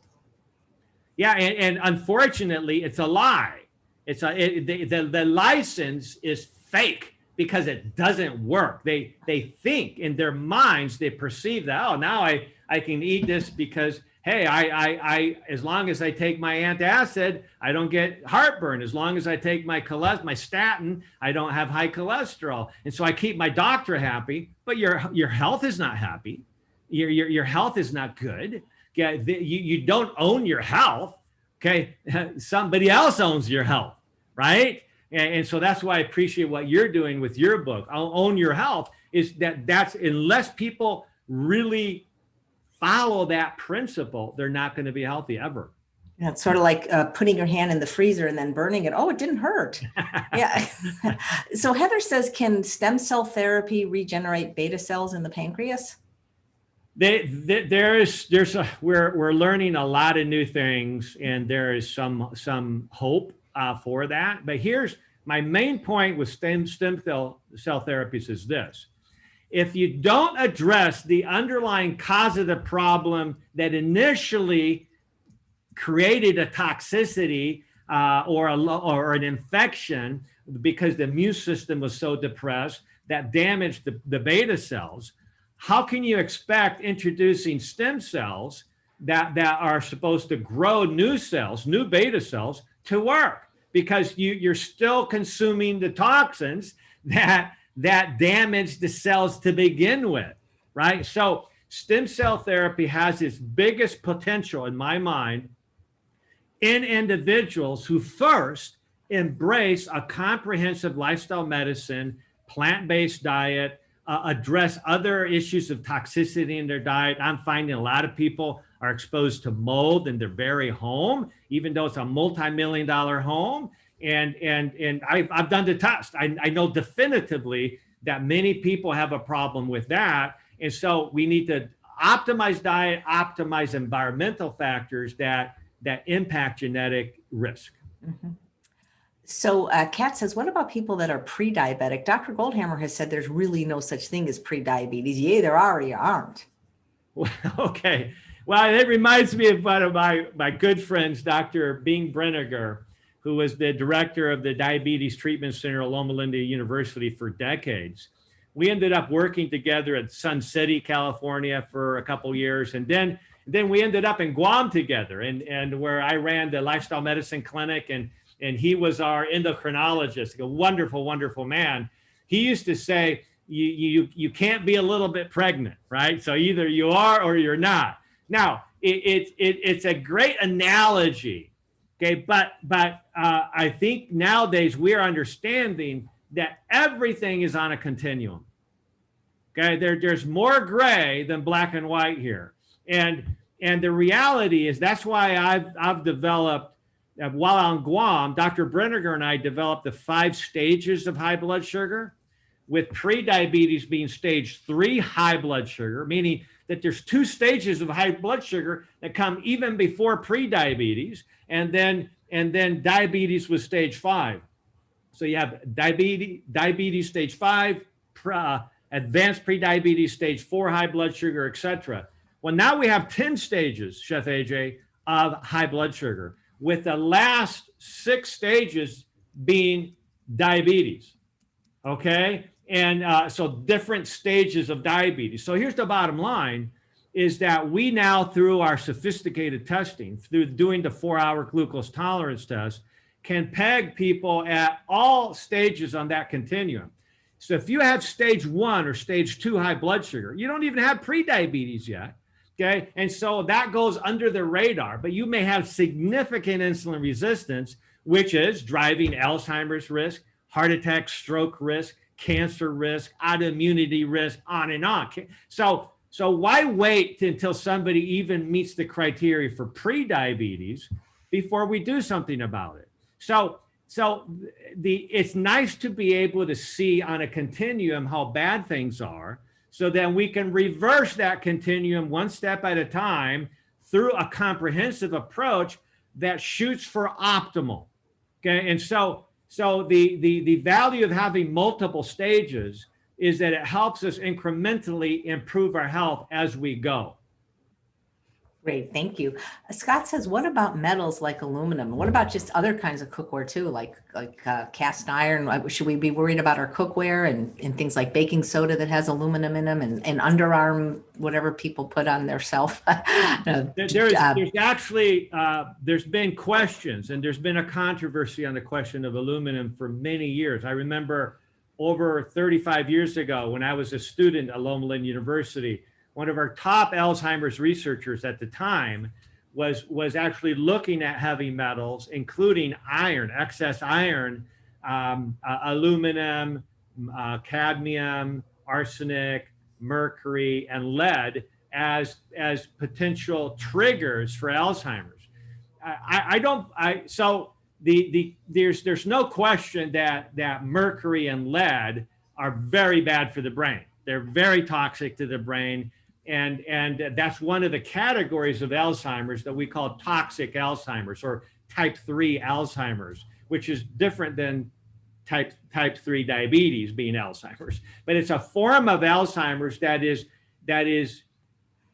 Yeah, and unfortunately, it's a lie. The license is fake because it doesn't work. They think in their minds, they perceive that, oh, now I can eat this because, hey, I as long as I take my antacid, I don't get heartburn. As long as I take my statin, I don't have high cholesterol. And so I keep my doctor happy, but your health is not happy. Your health is not good. You don't own your health. Okay. Somebody else owns your health, right? And so that's why I appreciate what you're doing with your book. I'll Own Your Health is that's unless people really follow that principle, they're not going to be healthy ever. Yeah, it's sort of like putting your hand in the freezer and then burning it. Oh, it didn't hurt. Yeah. So Heather says, can stem cell therapy regenerate beta cells in the pancreas? We're learning a lot of new things, and there is some hope for that. But here's my main point with stem cell therapies is this. If you don't address the underlying cause of the problem that initially created a toxicity or an infection because the immune system was so depressed that damaged the beta cells, how can you expect introducing stem cells that are supposed to grow new cells, new beta cells, to work? Because you're still consuming the toxins that damage the cells to begin with, right? So stem cell therapy has its biggest potential in my mind in individuals who first embrace a comprehensive lifestyle medicine, plant-based diet, address other issues of toxicity in their diet. I'm finding a lot of people are exposed to mold in their very home, even though it's a multi-million-dollar home. And I've done the test. I know definitively that many people have a problem with that. And so we need to optimize diet, optimize environmental factors that impact genetic risk. Mm-hmm. So Kat says, what about people that are pre-diabetic? Dr. Goldhammer has said there's really no such thing as pre-diabetes. You either are or you aren't. Okay. Well, it reminds me of one of my good friends, Dr. Bing Brenniger, who was the director of the Diabetes Treatment Center at Loma Linda University for decades. We ended up working together at Sun City, California for a couple years. And then we ended up in Guam together, and where I ran the lifestyle medicine clinic, and he was our endocrinologist, a wonderful, wonderful man. He used to say, you can't be a little bit pregnant, right? So either you are or you're not. Now, it's a great analogy, okay? But I think nowadays we are understanding that everything is on a continuum, okay? There's more gray than black and white here. And the reality is that's why I've developed, while on Guam, Dr. Brenniger and I developed the 5 stages of high blood sugar, with pre-diabetes being stage 3 high blood sugar, meaning that there's 2 stages of high blood sugar that come even before pre-diabetes, and then diabetes was stage 5. So you have diabetes stage 5, advanced pre-diabetes stage 4 high blood sugar, etc. Well, now we have 10 stages, Chef AJ, of high blood sugar, with the last 6 stages being diabetes, okay? And so different stages of diabetes. So here's the bottom line, is that we now, through our sophisticated testing, through doing the 4-hour glucose tolerance test, can peg people at all stages on that continuum. So if you have stage 1 or stage 2 high blood sugar, you don't even have pre-diabetes yet. Okay. And so that goes under the radar, but you may have significant insulin resistance, which is driving Alzheimer's risk, heart attack, stroke risk, cancer risk, autoimmunity risk, on and on. So why wait until somebody even meets the criteria for pre-diabetes before we do something about it? So it's nice to be able to see on a continuum how bad things are, so then we can reverse that continuum one step at a time through a comprehensive approach that shoots for optimal. Okay, and so the value of having multiple stages is that it helps us incrementally improve our health as we go. Great, thank you. Scott says, what about metals like aluminum? What about just other kinds of cookware too, like cast iron? Should we be worried about our cookware and things like baking soda that has aluminum in them, and underarm, whatever people put on their self? There's actually, there's been questions, and there's been a controversy on the question of aluminum for many years. I remember over 35 years ago when I was a student at Loma Linda University, one of our top Alzheimer's researchers at the time was actually looking at heavy metals, including iron, excess iron, aluminum, cadmium, arsenic, mercury, and lead as potential triggers for Alzheimer's. There's no question that mercury and lead are very bad for the brain. They're very toxic to the brain. And that's one of the categories of Alzheimer's that we call toxic Alzheimer's, or type 3 Alzheimer's, which is different than type 3 diabetes being Alzheimer's. But it's a form of Alzheimer's that is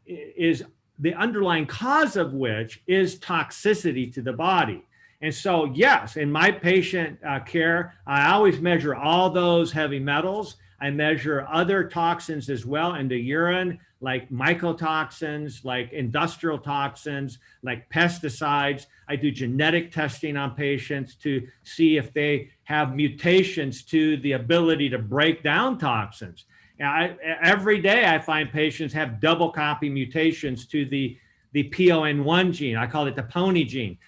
the underlying cause of which is toxicity to the body. And so, yes, in my patient care, I always measure all those heavy metals. I measure other toxins as well in the urine, like mycotoxins, like industrial toxins, like pesticides. I do genetic testing on patients to see if they have mutations to the ability to break down toxins. Every day I find patients have double copy mutations to the PON1 gene. I call it the pony gene.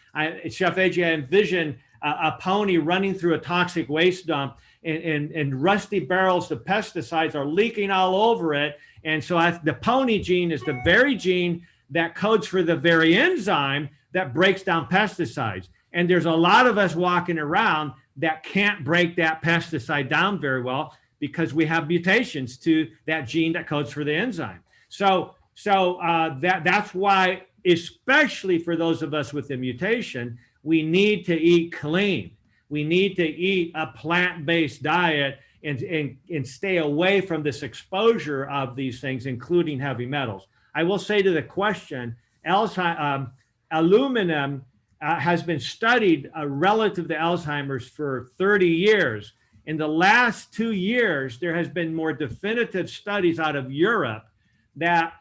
Chef AJ, I envision a pony running through a toxic waste dump, and rusty barrels of pesticides are leaking all over it. And so the pony gene is the very gene that codes for the very enzyme that breaks down pesticides. And there's a lot of us walking around that can't break that pesticide down very well because we have mutations to that gene that codes for the enzyme. So that's why, especially for those of us with the mutation, we need to eat clean. We need to eat a plant-based diet and stay away from this exposure of these things, including heavy metals. I will say to the question, aluminum has been studied relative to Alzheimer's for 30 years. In the last 2 years, there has been more definitive studies out of Europe that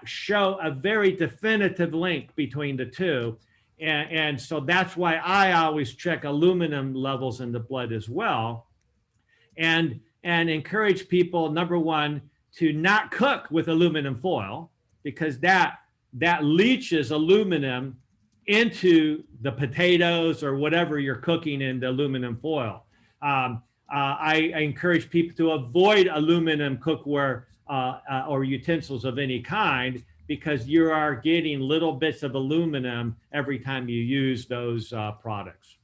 show a very definitive link between the two. And so that's why I always check aluminum levels in the blood as well, and encourage people, number one, to not cook with aluminum foil, because that leaches aluminum into the potatoes or whatever you're cooking in the aluminum foil. I encourage people to avoid aluminum cookware or utensils of any kind, because you are getting little bits of aluminum every time you use those products.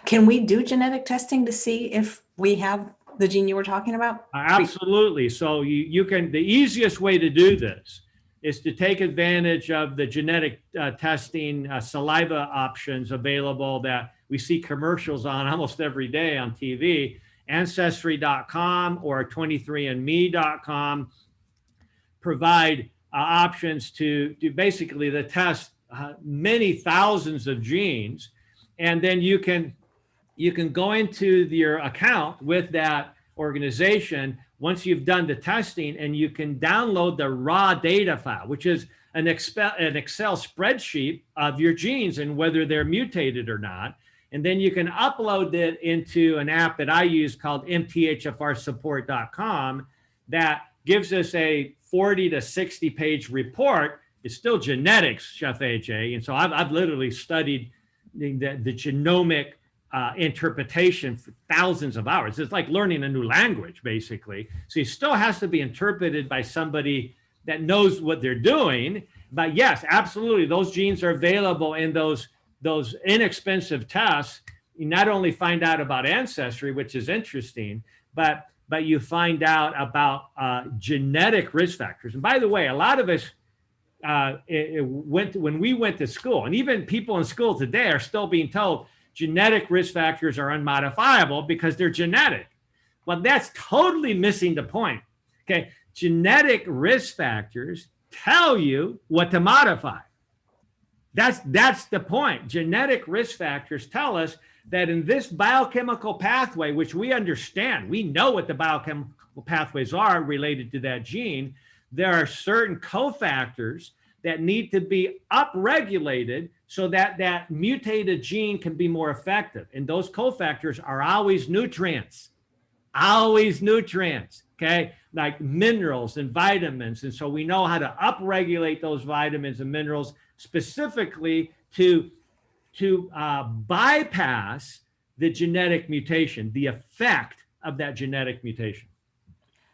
Can we do genetic testing to see if we have the gene you were talking about? Absolutely. So you can, the easiest way to do this is to take advantage of the genetic testing saliva options available that we see commercials on almost every day on TV. Ancestry.com or 23andme.com provide options to do basically the test many thousands of genes, and then you can go into your account with that organization once you've done the testing, and you can download the raw data file, which is an Excel spreadsheet of your genes and whether they're mutated or not. And then you can upload it into an app that I use called mthfrsupport.com that gives us a 40 to 60 page report. It's still genetics, Chef AJ. And so I've literally studied the genomic interpretation for thousands of hours. It's like learning a new language, basically. So it still has to be interpreted by somebody that knows what they're doing. But yes, absolutely, those genes are available in those inexpensive tests you not only find out about ancestry, which is interesting, but you find out about genetic risk factors. And by the way, a lot of us when we went to school, and even people in school today are still being told genetic risk factors are unmodifiable because they're genetic. Well, that's totally missing the point. Okay, genetic risk factors tell you what to modify. That's the point. Genetic risk factors tell us that in this biochemical pathway, which we understand, we know what the biochemical pathways are related to that gene, there are certain cofactors that need to be upregulated so that that mutated gene can be more effective. And those cofactors are always nutrients, okay? Like minerals and vitamins. And so we know how to upregulate those vitamins and minerals specifically to bypass the genetic mutation, the effect of that genetic mutation.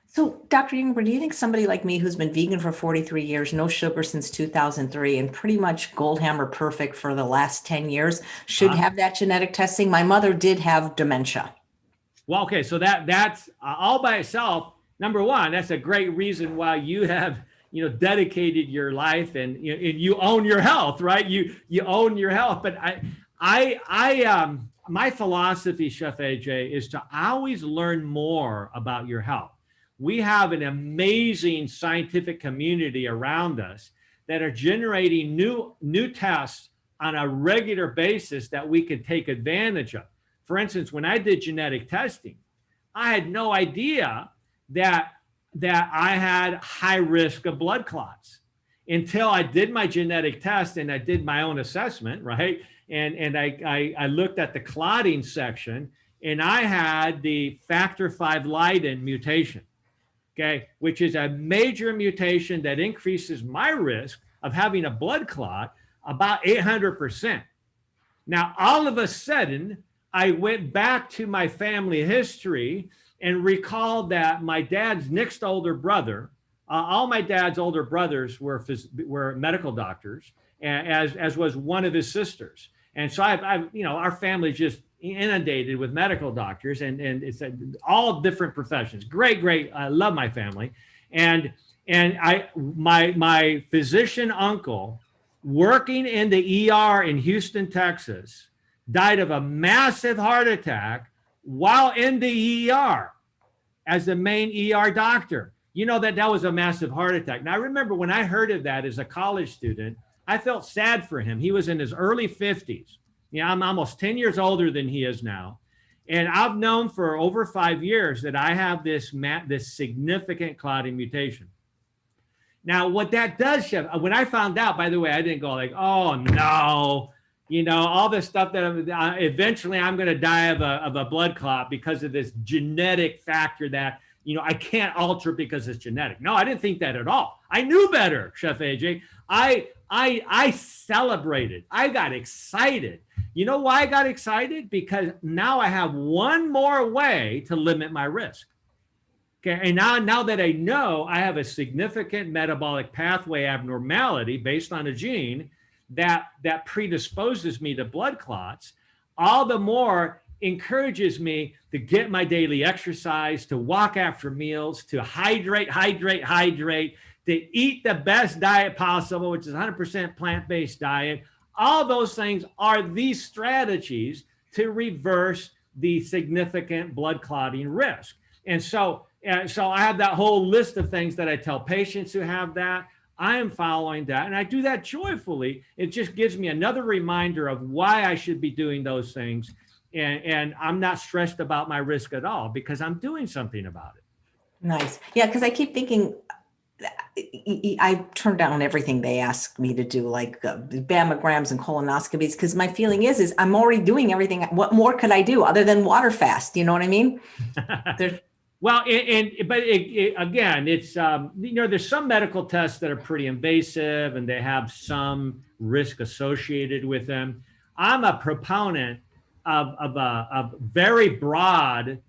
So, Dr. Youngberg, do you think somebody like me who's been vegan for 43 years, no sugar since 2003, and pretty much gold hammer perfect for the last 10 years should have that genetic testing? My mother did have dementia. Well, okay, so that's all by itself. Number one, that's a great reason why you have, dedicated your life and you own your health, right? You own your health. But my philosophy, Chef AJ, is to always learn more about your health. We have an amazing scientific community around us that are generating new tests on a regular basis that we can take advantage of. For instance, when I did genetic testing, I had no idea that I had high risk of blood clots until I did my genetic test and I did my own assessment, right? And I looked at the clotting section and I had the factor V Leiden mutation. Okay, which is a major mutation that increases my risk of having a blood clot about 800%. Now, all of a sudden, I went back to my family history and recalled that my dad's next older brother, all my dad's older brothers were medical doctors, as was one of his sisters. And so our family just inundated with medical doctors and it's all different professions. Great. I love my family. And my physician uncle working in the ER in Houston, Texas, died of a massive heart attack while in the ER as the main ER doctor. That was a massive heart attack. Now, I remember when I heard of that as a college student, I felt sad for him. He was in his early 50s. I'm almost 10 years older than he is now. And I've known for over 5 years that I have this significant clotting mutation. Now, what that does, Chef, when I found out, by the way, I didn't go like, oh no, all this stuff that eventually I'm going to die of a blood clot because of this genetic factor that, I can't alter because it's genetic. No, I didn't think that at all. I knew better, Chef AJ. I celebrated. I got excited. You know why I got excited? Because now I have one more way to limit my risk. Okay, and now that I know I have a significant metabolic pathway abnormality based on a gene that predisposes me to blood clots, all the more encourages me to get my daily exercise, to walk after meals, to hydrate, to eat the best diet possible, which is 100% plant-based diet. All those things are these strategies to reverse the significant blood clotting risk. And so I have that whole list of things that I tell patients who have that. I am following that, and I do that joyfully. It just gives me another reminder of why I should be doing those things. And I'm not stressed about my risk at all because I'm doing something about it. Nice. Yeah, because I keep thinking, I turned down everything they asked me to do, like mammograms and colonoscopies, because my feeling is I'm already doing everything. What more could I do other than water fast? You know what I mean? Well, again, it's, there's some medical tests that are pretty invasive and they have some risk associated with them. I'm a proponent of very broad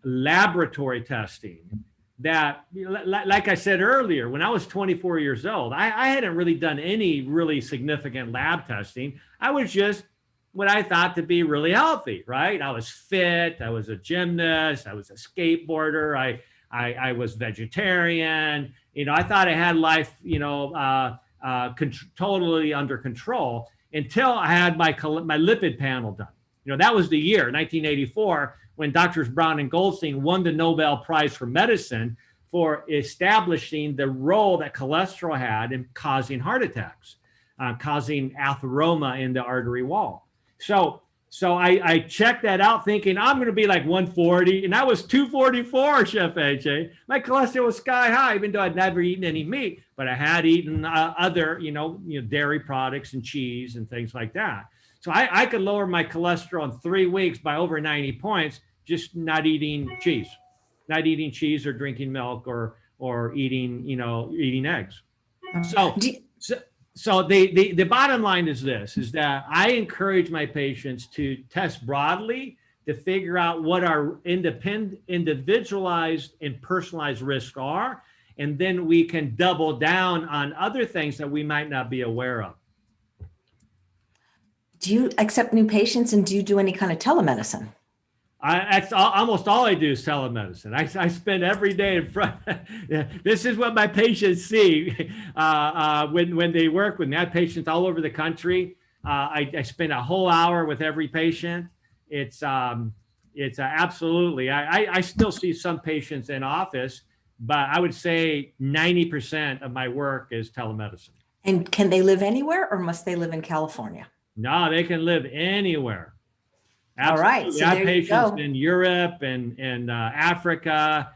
laboratory testing that, like I said earlier, when I was 24 years old, I hadn't really done any really significant lab testing. I was just what I thought to be really healthy, right? I was fit, I was a gymnast, I was a skateboarder, I was vegetarian. I thought I had life, totally under control until I had my lipid panel done. That was the year, 1984, when Doctors Brown and Goldstein won the Nobel Prize for Medicine for establishing the role that cholesterol had in causing heart attacks, causing atheroma in the artery wall. So I checked that out thinking I'm going to be like 140, and I was 244, Chef AJ. My cholesterol was sky high, even though I'd never eaten any meat, but I had eaten other, dairy products and cheese and things like that. So I could lower my cholesterol in 3 weeks by over 90 points, just not eating cheese or drinking milk or eating eggs. So the bottom line is this, is that I encourage my patients to test broadly to figure out what our individualized and personalized risks are. And then we can double down on other things that we might not be aware of. Do you accept new patients, and do you do any kind of telemedicine? That's almost all I do is telemedicine. I spend every day in front. This is what my patients see when they work with me. I have patients all over the country. I spend a whole hour with every patient. It's absolutely. I still see some patients in office, but I would say 90% of my work is telemedicine. And can they live anywhere, or must they live in California? No, they can live anywhere. Absolutely. All right. So I have patients in Europe and Africa,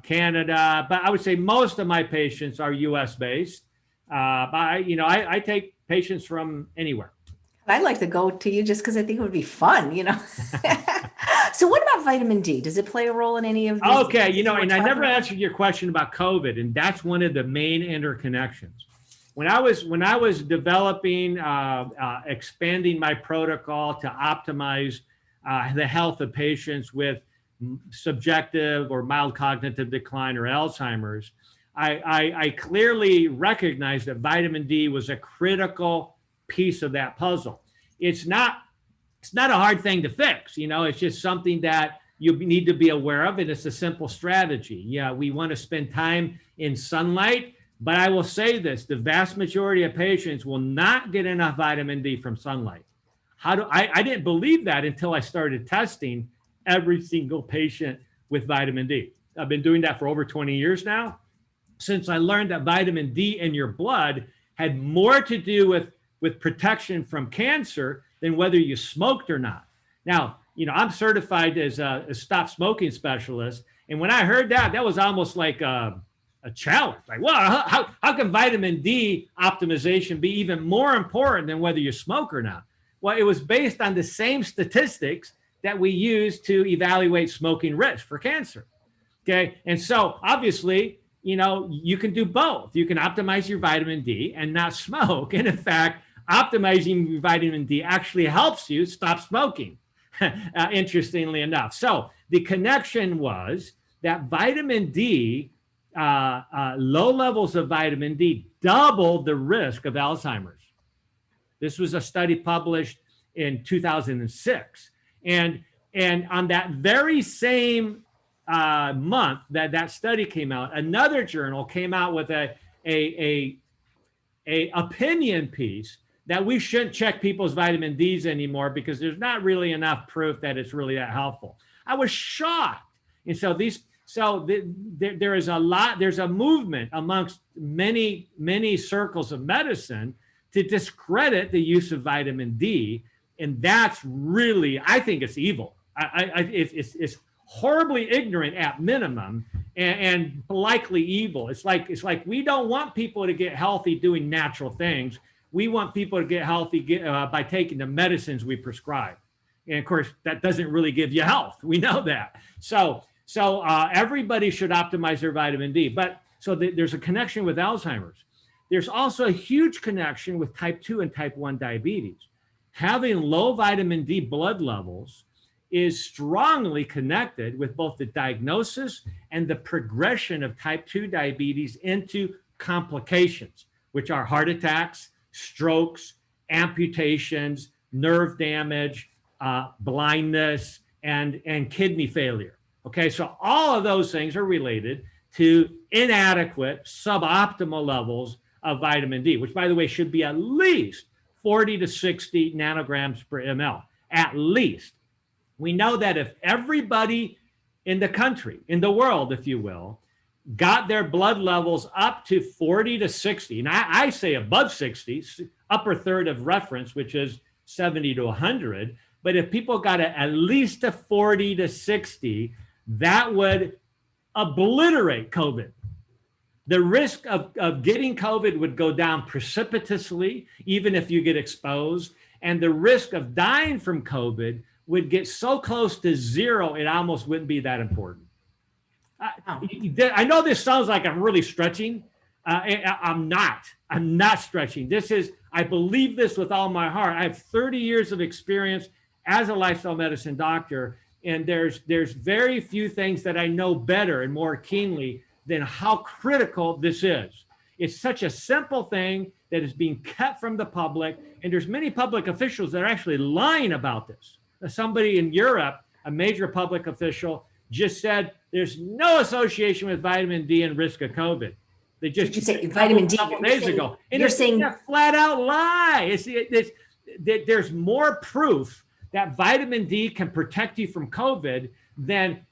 Canada, but I would say most of my patients are U.S. based. But I take patients from anywhere. I'd like to go to you just because I think it would be fun, So what about vitamin D? Does it play a role in any of these? Okay, and I never answered your question about COVID, and that's one of the main interconnections. When I was developing, expanding my protocol to optimize the health of patients with subjective or mild cognitive decline or Alzheimer's, I clearly recognized that vitamin D was a critical piece of that puzzle. It's not a hard thing to fix. It's just something that you need to be aware of, and it's a simple strategy. Yeah, we want to spend time in sunlight. But I will say this, the vast majority of patients will not get enough vitamin D from sunlight. I didn't believe that until I started testing every single patient with vitamin D. I've been doing that for over 20 years now, since I learned that vitamin D in your blood had more to do with protection from cancer than whether you smoked or not. Now, I'm certified as a stop smoking specialist. And when I heard that, that was almost like a challenge. Like, well, how can vitamin D optimization be even more important than whether you smoke or not? Well, it was based on the same statistics that we use to evaluate smoking risk for cancer. Okay. And so obviously, you can do both. You can optimize your vitamin D and not smoke. And in fact, optimizing your vitamin D actually helps you stop smoking, interestingly enough. So the connection was that vitamin D, low levels of vitamin D double the risk of Alzheimer's. This was a study published in 2006. And on that very same month that study came out, another journal came out with a opinion piece that we shouldn't check people's vitamin Ds anymore because there's not really enough proof that it's really that helpful. I was shocked. And so there's a movement amongst many circles of medicine to discredit the use of vitamin D. And that's really, I think it's evil. It's horribly ignorant at minimum and likely evil. It's like we don't want people to get healthy doing natural things. We want people to get healthy by taking the medicines we prescribe. And of course, that doesn't really give you health. We know that. So everybody should optimize their vitamin D. But there's a connection with Alzheimer's. There's also a huge connection with type 2 and type 1 diabetes. Having low vitamin D blood levels is strongly connected with both the diagnosis and the progression of type 2 diabetes into complications, which are heart attacks, strokes, amputations, nerve damage, blindness, and kidney failure. Okay, so all of those things are related to inadequate, suboptimal levels of vitamin D, which, by the way, should be at least 40 to 60 nanograms per ml, at least. We know that if everybody in the country, in the world, if you will, got their blood levels up to 40 to 60, and I say above 60, upper third of reference, which is 70 to 100, but if people got it at least to 40 to 60, that would obliterate COVID. The risk of getting COVID would go down precipitously, even if you get exposed, and the risk of dying from COVID would get so close to zero, it almost wouldn't be that important. I know this sounds like I'm really stretching. I'm not stretching. I believe this with all my heart. I have 30 years of experience as a lifestyle medicine doctor, and there's very few things that I know better and more keenly than how critical this is. It's such a simple thing that is being kept from the public, and there's many public officials that are actually lying about this. Somebody in Europe, a major public official, just said there's no association with vitamin D and risk of COVID. They just Did you say vitamin D? A couple days ago. And you're saying a flat out lie. There's more proof that vitamin D can protect you from COVID than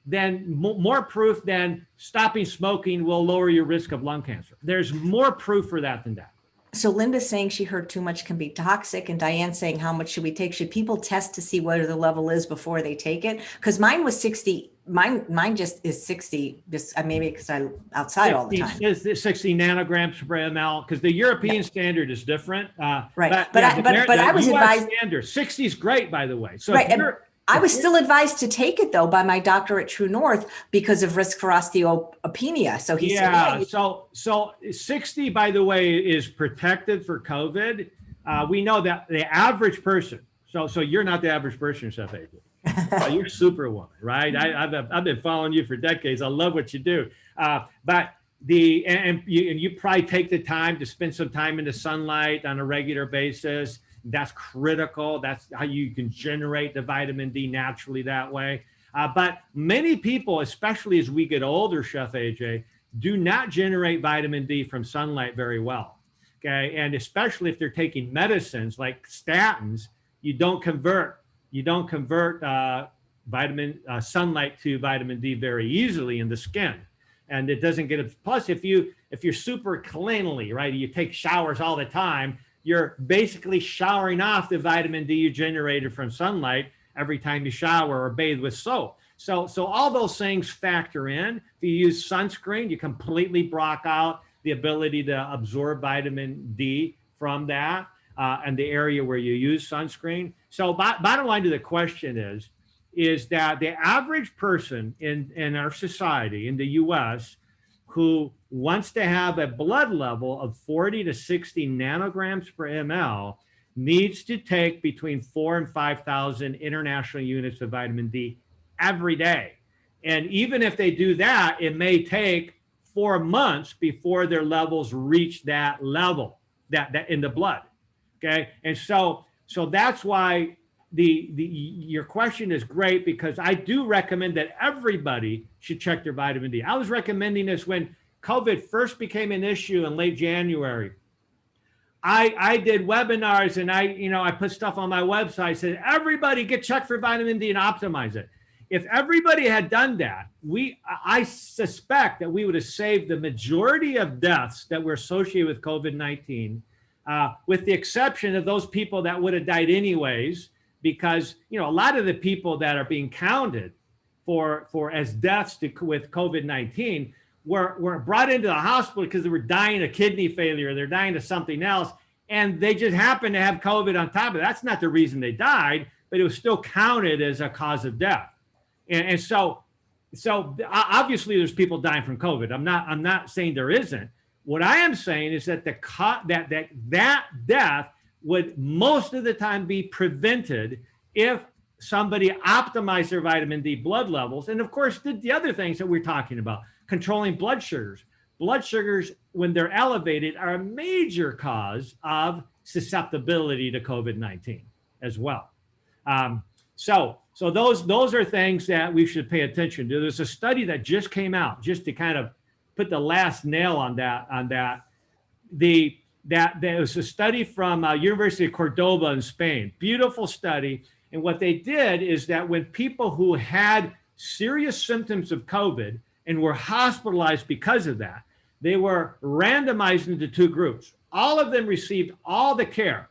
more proof than stopping smoking will lower your risk of lung cancer. There's more proof for that than that. So Linda's saying she heard too much can be toxic, and Diane's saying how much should we take? Should people test to see what the level is before they take it? Because mine was 60. Mine just is 60. Just maybe because I'm outside all the time. It's 60 nanograms per ml because the European standard is different. Right, but I was advised standard 60 is great, by the way. So right. I was still advised to take it though by my doctor at True North because of risk for osteopenia. So he said, yeah. So 60, by the way, is protected for COVID. We know that the average person. So you're not the average person, Chef Adrian. You're Superwoman, right? I've been following you for decades. I love what you do. But you probably take the time to spend some time in the sunlight on a regular basis. That's critical. That's how you can generate the vitamin D naturally that way. But many people, especially as we get older, Chef AJ, do not generate vitamin D from sunlight very well. Okay, and especially if they're taking medicines like statins, you don't convert sunlight to vitamin D very easily in the skin, and it doesn't get it. Plus, if you're super cleanly, right, you take showers all the time, you're basically showering off the vitamin D you generated from sunlight every time you shower or bathe with soap. So all those things factor in. If you use sunscreen, you completely block out the ability to absorb vitamin D from that and the area where you use sunscreen. So bottom line to the question is that the average person in our society, in the US, who wants to have a blood level of 40 to 60 nanograms per ml needs to take between 4,000 and 5,000 international units of vitamin D every day. And even if they do that, it may take 4 months before their levels reach that level that in the blood. Okay. And so that's why your question is great, because I do recommend that everybody should check their vitamin D. I was recommending this when COVID first became an issue in late January. I did webinars and I put stuff on my website, said, everybody get checked for vitamin D and optimize it. If everybody had done that, I suspect that we would have saved the majority of deaths that were associated with COVID-19, with the exception of those people that would have died anyways, because a lot of the people that are being counted for as deaths with COVID-19 were brought into the hospital because they were dying of kidney failure, they're dying of something else, and they just happened to have COVID on top of it. That's not the reason they died, but it was still counted as a cause of death. And so obviously there's people dying from COVID. I'm not saying there isn't. What I am saying is that that death would most of the time be prevented if somebody optimized their vitamin D blood levels. And of course, did the other things that we're talking about, controlling blood sugars. Blood sugars, when they're elevated, are a major cause of susceptibility to COVID-19 as well. So those are things that we should pay attention to. There's a study that just came out, just to kind of put the last nail on that. There was a study from University of Cordoba in Spain, beautiful study. And what they did is that when people who had serious symptoms of COVID and were hospitalized because of that, they were randomized into two groups. All of them received all the care.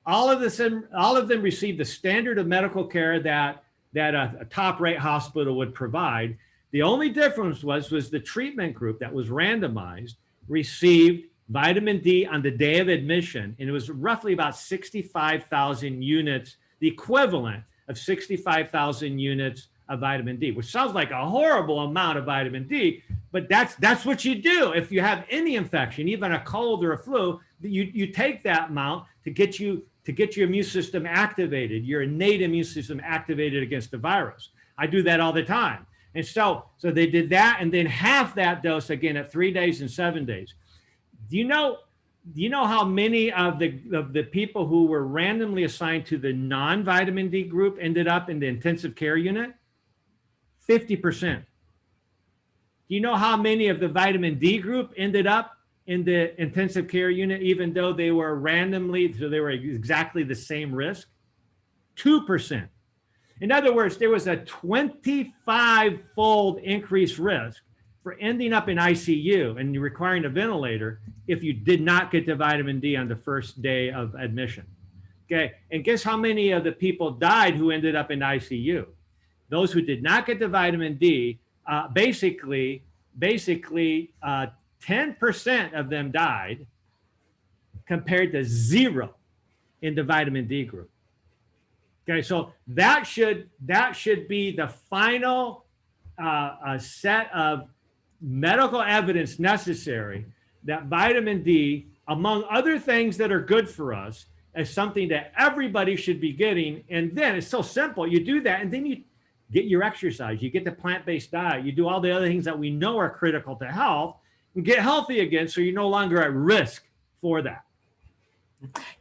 All of them received the standard of medical care that a top-rate hospital would provide. The only difference was the treatment group that was randomized received vitamin D on the day of admission, and it was roughly about 65,000 units, the equivalent of 65,000 units of vitamin D, which sounds like a horrible amount of vitamin D, but that's what you do if you have any infection, even a cold or a flu. You take that amount to get your immune system activated, your innate immune system activated against the virus. I do that all the time. And so they did that, and then half that dose again at 3 days and 7 days. Do you know how many of the people who were randomly assigned to the non-vitamin D group ended up in the intensive care unit? 50%. Do you know how many of the vitamin D group ended up in the intensive care unit, even though they were randomly, so they were exactly the same risk? 2%. In other words, there was a 25-fold increased risk for ending up in ICU and requiring a ventilator if you did not get the vitamin D on the first day of admission. Okay, and guess how many of the people died who ended up in ICU? Those who did not get the vitamin D, basically 10% of them died compared to 0 in the vitamin D group. Okay, so that should be the final set of medical evidence necessary that vitamin D, among other things that are good for us, is something that everybody should be getting. And then it's so simple. You do that, and then you get your exercise, you get the plant-based diet, you do all the other things that we know are critical to health, and get healthy again so you're no longer at risk for that.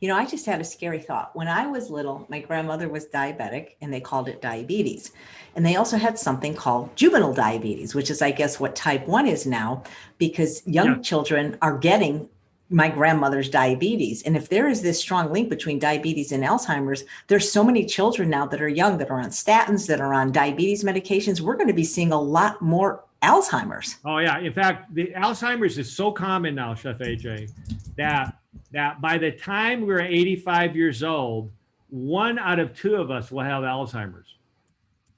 You know, I just had a scary thought. When I was little, my grandmother was diabetic, and they called it diabetes. And they also had something called juvenile diabetes, which is, I guess, what type 1 is now, because young children are getting my grandmother's diabetes. And if there is this strong link between diabetes and Alzheimer's, there's so many children now that are young, that are on statins, that are on diabetes medications. We're going to be seeing a lot more Alzheimer's. Oh, yeah. In fact, the Alzheimer's is so common now, Chef AJ, that by the time we're 85 years old, 1 out of 2 of us will have Alzheimer's.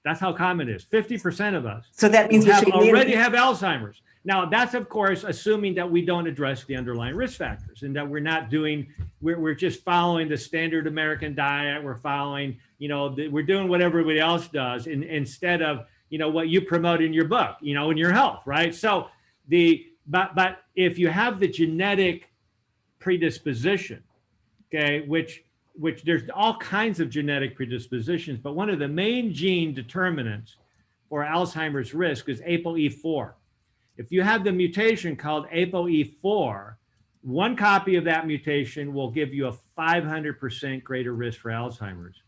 That's how common it is. 50% of us. So that means we already have Alzheimer's. Now, that's, of course, assuming that we don't address the underlying risk factors, and that we're just following the standard American diet. We're following, we're doing what everybody else does, instead of, what you promote in your book, in your health, right? So but if you have the genetic predisposition, okay, which there's all kinds of genetic predispositions, but one of the main gene determinants for Alzheimer's risk is ApoE4. If you have the mutation called ApoE4, 1 copy of that mutation will give you a 500% greater risk for Alzheimer's,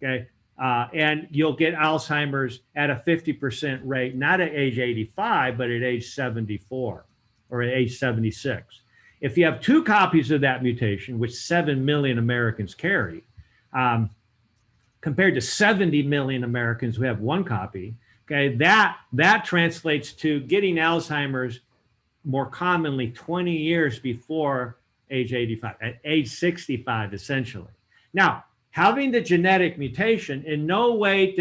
okay? And you'll get Alzheimer's at a 50% rate, not at age 85, but at age 74 or at age 76. If you have 2 copies of that mutation, which 7 million Americans carry, compared to 70 million Americans who have 1 copy, okay, that translates to getting Alzheimer's more commonly 20 years before age 85, at age 65, essentially. Now, having the genetic mutation in no way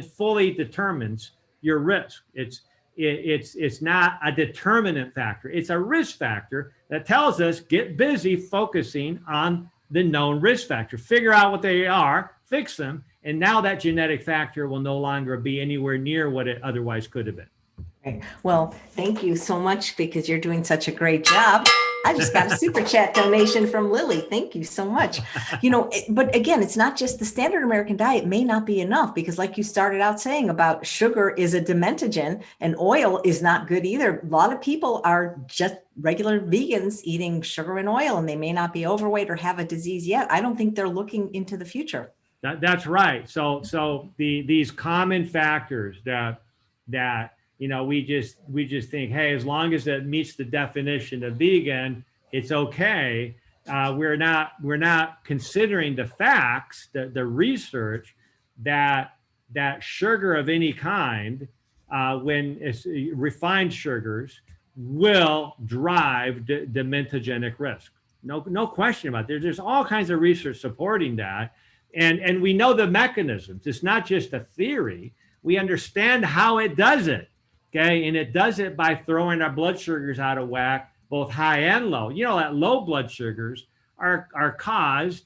fully determines your risk. It's not a determinant factor. It's a risk factor that tells us get busy focusing on the known risk factors. Figure out what they are, fix them, and now that genetic factor will no longer be anywhere near what it otherwise could have been. Okay. Well, thank you so much, because you're doing such a great job. I just got a super chat donation from Lily. Thank you so much. But again, it's not just the standard American diet may not be enough, because like you started out saying about sugar is a dementagen and oil is not good either. A lot of people are just regular vegans eating sugar and oil, and they may not be overweight or have a disease yet. I don't think they're looking into the future. That's right. So these common factors that we just think, hey, as long as it meets the definition of vegan, it's okay. We're not considering the facts, the research that sugar of any kind, when it's refined sugars, will drive dementogenic risk. No question about it. There's all kinds of research supporting that. And we know the mechanisms. It's not just a theory. We understand how it does it. Okay. And it does it by throwing our blood sugars out of whack, both high and low. That low blood sugars are caused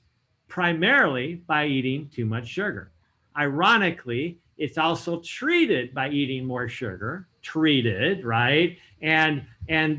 primarily by eating too much sugar. Ironically, it's also treated by eating more sugar, right? And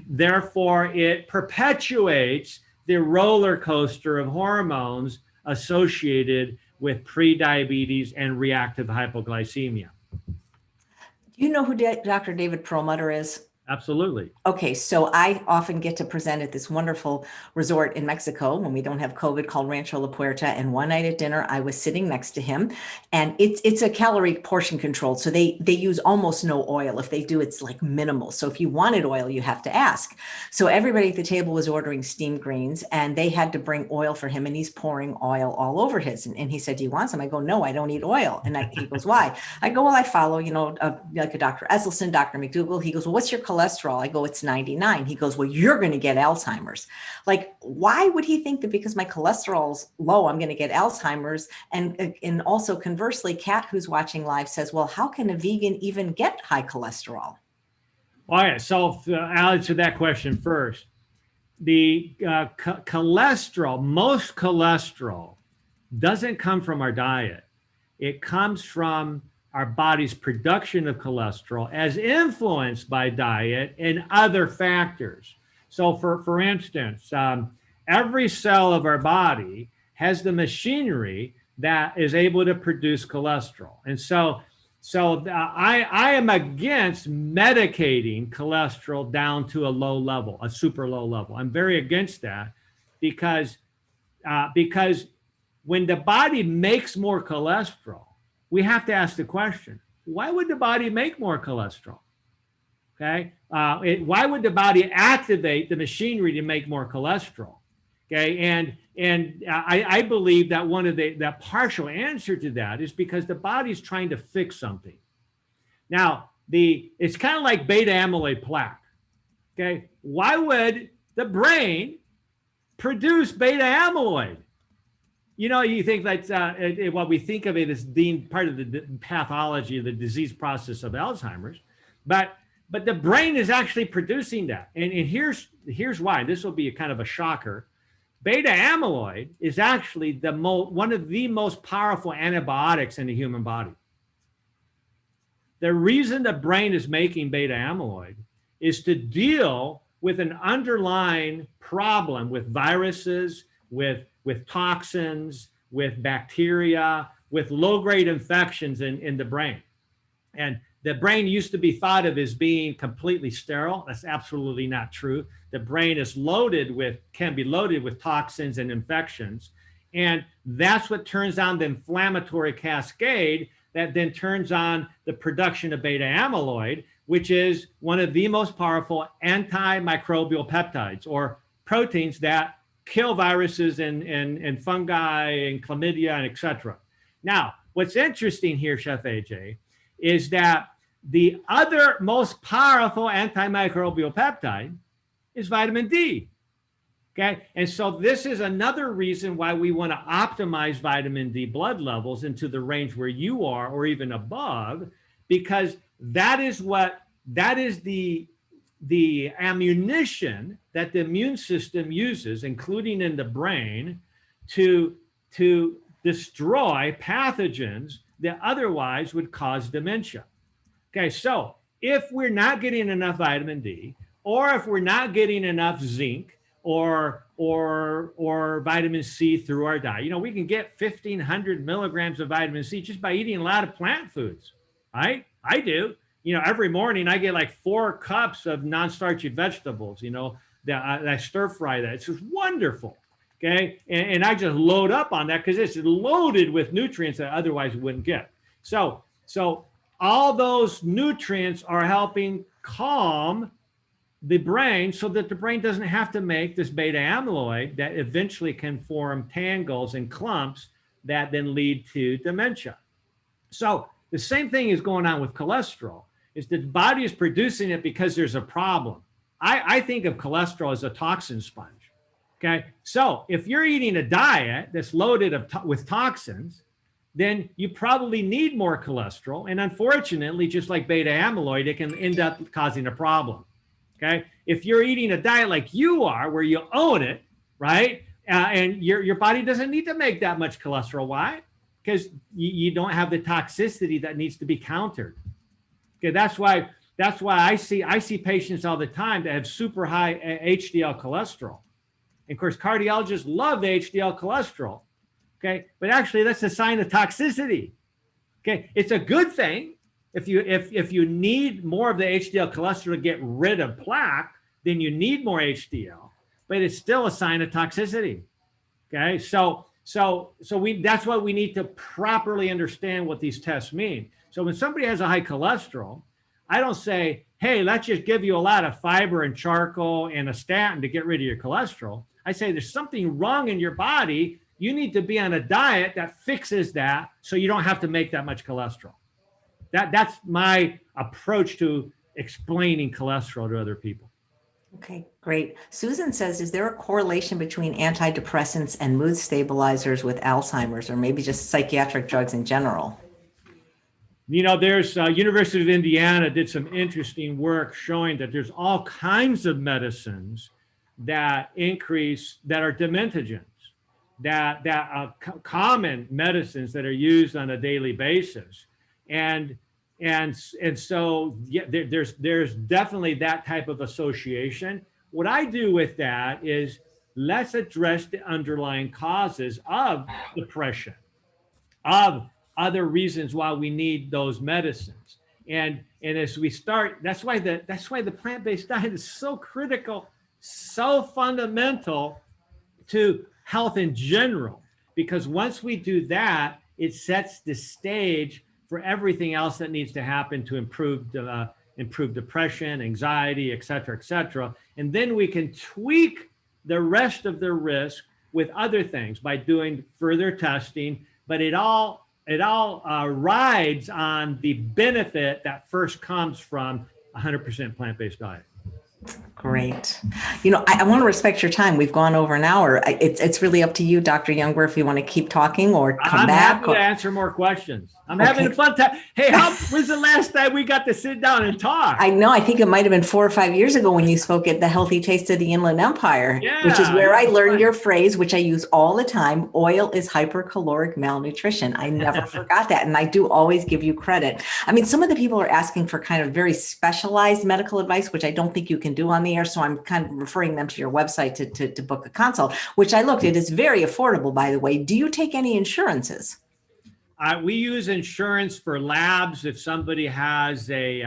therefore it perpetuates the roller coaster of hormones associated with pre-diabetes and reactive hypoglycemia. Do you know who Dr. David Perlmutter is? Absolutely. Okay, so I often get to present at this wonderful resort in Mexico when we don't have COVID called Rancho La Puerta. And one night at dinner, I was sitting next to him, and it's a calorie portion controlled. So they use almost no oil. If they do, it's like minimal. So if you wanted oil, you have to ask. So everybody at the table was ordering steamed greens, and they had to bring oil for him. And he's pouring oil all over his. And he said, "Do you want some?" I go, "No, I don't eat oil." And he goes, "Why?" I go, "Well, I follow, like a Dr. Esselstyn, Dr. McDougall." He goes, "Well, what's your cholesterol?" I go, "It's 99. He goes, "Well, you're going to get Alzheimer's." Like, why would he think that because my cholesterol's low, I'm going to get Alzheimer's? And also conversely, Kat, who's watching live, says, "Well, how can a vegan even get high cholesterol?" All right. So I'll answer that question first. The cholesterol, most cholesterol doesn't come from our diet. It comes from our body's production of cholesterol as influenced by diet and other factors. So for instance, every cell of our body has the machinery that is able to produce cholesterol. And so I am against medicating cholesterol down to a low level, a super low level. I'm very against that because when the body makes more cholesterol, we have to ask the question, why would the body make more cholesterol? Okay. Why would the body activate the machinery to make more cholesterol? Okay. And I believe that one of that partial answer to that is because the body's trying to fix something. Now, it's kind of like beta amyloid plaque. Okay. Why would the brain produce beta amyloid? You think that what we think of it as being part of the pathology of the disease process of Alzheimer's, but the brain is actually producing that. And here's why. This will be a kind of a shocker. Beta amyloid is actually one of the most powerful antibiotics in the human body. The reason the brain is making beta amyloid is to deal with an underlying problem with viruses, with toxins, with bacteria, with low-grade infections in the brain. And the brain used to be thought of as being completely sterile. That's absolutely not true. The brain can be loaded with toxins and infections. And that's what turns on the inflammatory cascade that then turns on the production of beta amyloid, which is one of the most powerful antimicrobial peptides or proteins that kill viruses and fungi and chlamydia and et cetera. Now, what's interesting here, Chef AJ, is that the other most powerful antimicrobial peptide is vitamin D. Okay. And so this is another reason why we want to optimize vitamin D blood levels into the range where you are or even above, because that is the ammunition that the immune system uses, including in the brain, to destroy pathogens that otherwise would cause dementia. Okay, so if we're not getting enough vitamin D, or if we're not getting enough zinc, or vitamin C through our diet. You know, we can get 1,500 milligrams of vitamin C just by eating a lot of plant foods, right? I do. You know, every morning I get like 4 cups of non-starchy vegetables, you know, that I stir fry that. It's just wonderful. Okay. And I just load up on that because it's loaded with nutrients that I otherwise wouldn't get. So all those nutrients are helping calm the brain so that the brain doesn't have to make this beta amyloid that eventually can form tangles and clumps that then lead to dementia. So the same thing is going on with cholesterol, is that the body is producing it because there's a problem. I think of cholesterol as a toxin sponge. Okay. So if you're eating a diet that's loaded with toxins, then you probably need more cholesterol. And unfortunately, just like beta amyloid, it can end up causing a problem. Okay. If you're eating a diet like you are, where you own it, right? And your body doesn't need to make that much cholesterol. Why? Because you don't have the toxicity that needs to be countered. Okay. That's why I see patients all the time that have super high HDL cholesterol. And of course, cardiologists love the HDL cholesterol. Okay. But actually that's a sign of toxicity. Okay. It's a good thing. If you need more of the HDL cholesterol to get rid of plaque, then you need more HDL, but it's still a sign of toxicity. Okay. So that's why we need to properly understand what these tests mean. So when somebody has a high cholesterol, I don't say, hey, let's just give you a lot of fiber and charcoal and a statin to get rid of your cholesterol. I say there's something wrong in your body. You need to be on a diet that fixes that so you don't have to make that much cholesterol. That's my approach to explaining cholesterol to other people. Okay, great. Susan says, is there a correlation between antidepressants and mood stabilizers with Alzheimer's, or maybe just psychiatric drugs in general? You know, there's University of Indiana did some interesting work showing that there's all kinds of medicines that are dementogens, that are common medicines that are used on a daily basis. And so yeah, there's definitely that type of association. What I do with that is let's address the underlying causes of depression, of other reasons why we need those medicines. And as we start, that's why the plant-based diet is so critical, so fundamental to health in general, because once we do that, it sets the stage for everything else that needs to happen to improve depression, anxiety, et cetera, and then we can tweak the rest of the risk with other things by doing further testing. But it all rides on the benefit that first comes from 100% plant-based diet. Great. You know, I want to respect your time. We've gone over an hour. It's really up to you, Dr. Youngberg, if you want to keep talking or come back. I'm happy to answer more questions. I'm having a fun time. Hey, when's the last time we got to sit down and talk? I know. I think it might have been 4 or 5 years ago when you spoke at the Healthy Taste of the Inland Empire, which is where I learned your phrase, which I use all the time. Oil is hypercaloric malnutrition. I never forgot that. And I do always give you credit. I mean, some of the people are asking for kind of very specialized medical advice, which I don't think you can do on the air. So I'm kind of referring them to your website to book a consult, which I looked at. It's very affordable, by the way. Do you take any insurances? We use insurance for labs. If somebody has a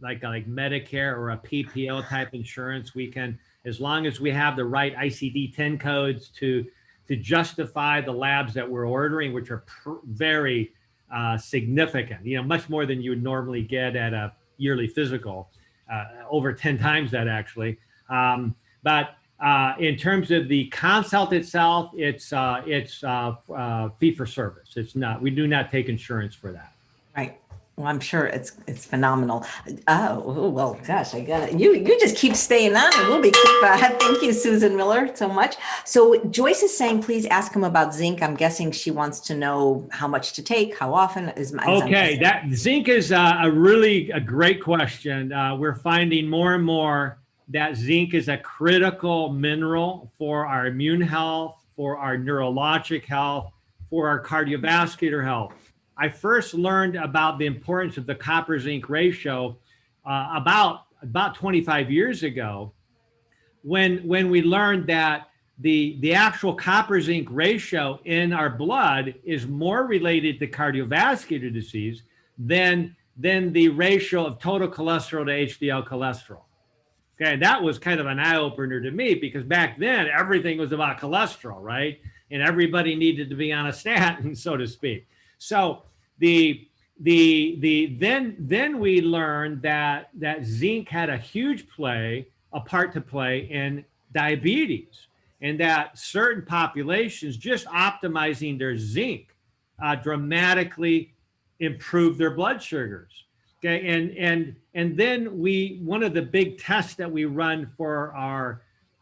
like Medicare or a PPO type insurance, we can, as long as we have the right ICD-10 codes to justify the labs that we're ordering, which are very significant. You know, much more than you would normally get at a yearly physical, over 10 times that actually. But in terms of the consult itself, it's fee for service. It's not. We do not take insurance for that. Right. Well, I'm sure it's phenomenal. Oh, well, gosh, I got it. You just keep staying on, and we'll be thank you, Susan Miller, so much. So Joyce is saying, please ask him about zinc. I'm guessing she wants to know how much to take, how often is my okay. That zinc is a great question. We're finding more and more that zinc is a critical mineral for our immune health, for our neurologic health, for our cardiovascular health. I first learned about the importance of the copper zinc ratio about 25 years ago when we learned that the actual copper zinc ratio in our blood is more related to cardiovascular disease than the ratio of total cholesterol to HDL cholesterol. Okay, that was kind of an eye-opener to me, because back then everything was about cholesterol, right? And everybody needed to be on a statin, so to speak. So then we learned that zinc had a huge part to play in diabetes, and that certain populations just optimizing their zinc dramatically improved their blood sugars. Okay, and then one of the big tests that we run for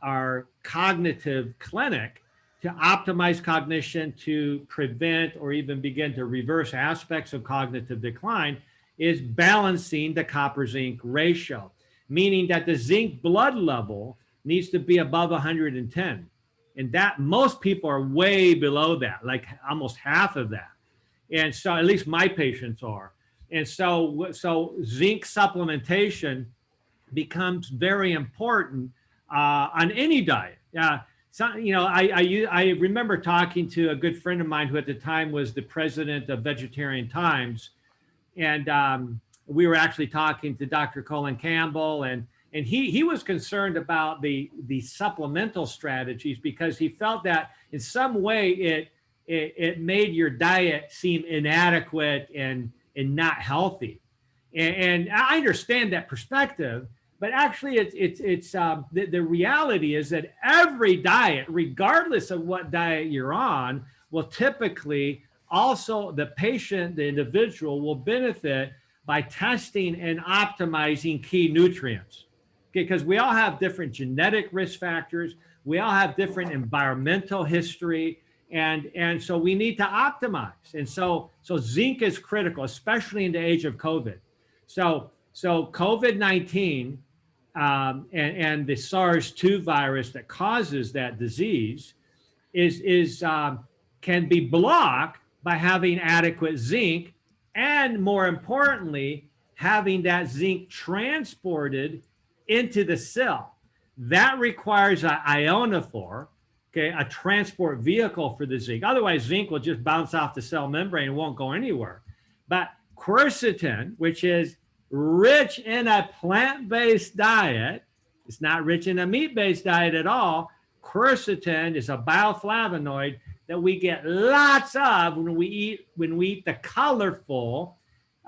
our cognitive clinic to optimize cognition, to prevent or even begin to reverse aspects of cognitive decline, is balancing the copper zinc ratio, meaning that the zinc blood level needs to be above 110. And that most people are way below that, like almost half of that. And so at least my patients are. And so zinc supplementation becomes very important on any diet. So, you know, I remember talking to a good friend of mine who at the time was the president of Vegetarian Times. And we were actually talking to Dr. Colin Campbell, and he was concerned about the supplemental strategies, because he felt that in some way it made your diet seem inadequate and not healthy. And I understand that perspective, but actually it's the reality is that every diet, regardless of what diet you're on, will typically also, the patient, the individual, will benefit by testing and optimizing key nutrients. Okay, because we all have different genetic risk factors, we all have different environmental history, and so we need to optimize. And so zinc is critical, especially in the age of COVID. So COVID-19 and the SARS-2 virus that causes that disease can be blocked by having adequate zinc, and more importantly, having that zinc transported into the cell. That requires an ionophore, okay, a transport vehicle for the zinc. Otherwise, zinc will just bounce off the cell membrane and won't go anywhere. But quercetin, which is rich in a plant-based diet, it's not rich in a meat-based diet at all. Quercetin is a bioflavonoid that we get lots of when we eat the colorful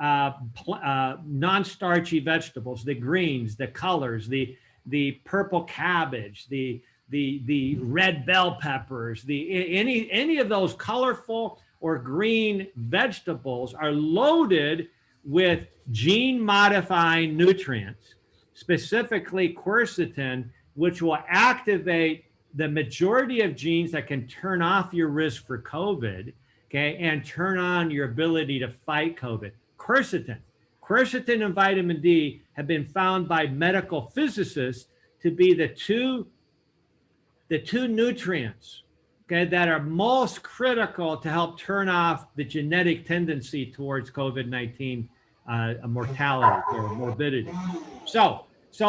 non-starchy vegetables, the greens, the colors, the purple cabbage, the red bell peppers, any of those colorful or green vegetables are loaded with gene modifying nutrients, specifically quercetin, which will activate the majority of genes that can turn off your risk for COVID, okay, and turn on your ability to fight COVID. Quercetin and vitamin D have been found by medical physicists to be the two nutrients, okay, that are most critical to help turn off the genetic tendency towards COVID-19 mortality or morbidity. So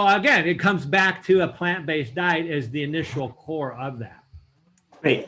again, it comes back to a plant-based diet as the initial core of that. Great.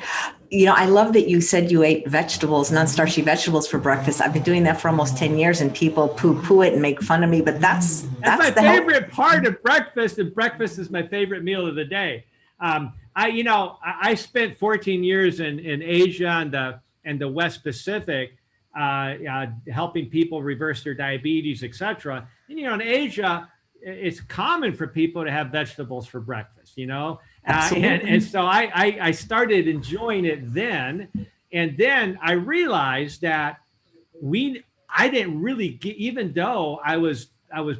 You know, I love that you said you ate vegetables, non-starchy vegetables for breakfast. I've been doing that for almost 10 years and people poo-poo it and make fun of me, but that's my favorite part of breakfast, and breakfast is my favorite meal of the day. I spent 14 years in Asia and the West Pacific, helping people reverse their diabetes, etc. And, you know, in Asia, it's common for people to have vegetables for breakfast, you know? And so I started enjoying it then. And then I realized that I didn't really get, even though I was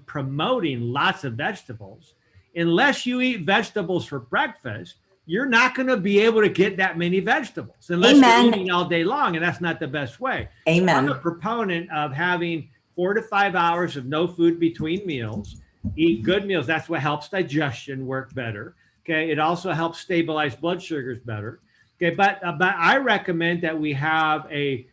promoting lots of vegetables, unless you eat vegetables for breakfast, you're not going to be able to get that many vegetables unless you're eating all day long. And that's not the best way. Amen. So I'm a proponent of having 4 to 5 hours of no food between meals. Eat good meals. That's what helps digestion work better. Okay. It also helps stabilize blood sugars better. Okay. But I recommend that we have I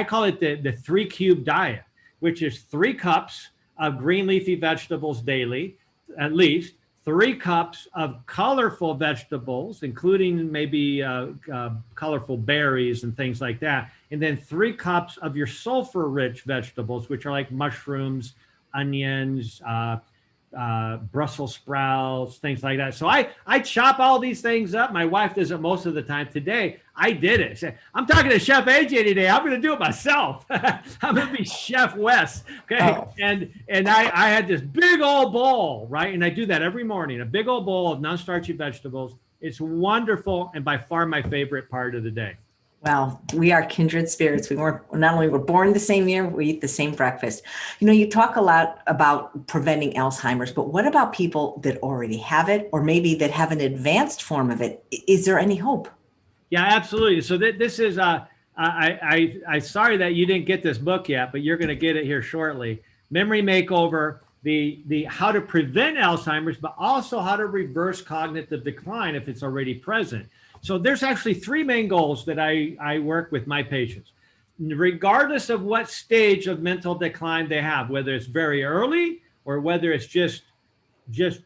call it the 3 cube diet, which is 3 cups of green leafy vegetables daily, at least 3 cups of colorful vegetables, including maybe colorful berries and things like that. And then 3 cups of your sulfur-rich vegetables, which are like mushrooms, onions, Brussels sprouts, things like that. So I chop all these things up. My wife does it most of the time. Today, I did it. I'm talking to Chef AJ today. I'm going to do it myself. I'm going to be Chef Wes. Okay. Oh. And I had this big old bowl, right? And I do that every morning, a big old bowl of non-starchy vegetables. It's wonderful and by far my favorite part of the day. Well, we are kindred spirits. We weren't, not only were born the same year, we eat the same breakfast. You know, you talk a lot about preventing Alzheimer's, but what about people that already have it, or maybe that have an advanced form of it? Is there any hope? Yeah, absolutely. So this is, I'm sorry that you didn't get this book yet, but you're going to get it here shortly. Memory Makeover, the how to prevent Alzheimer's, but also how to reverse cognitive decline if it's already present. So there's actually 3 main goals that I work with my patients, regardless of what stage of mental decline they have, whether it's very early or whether it's just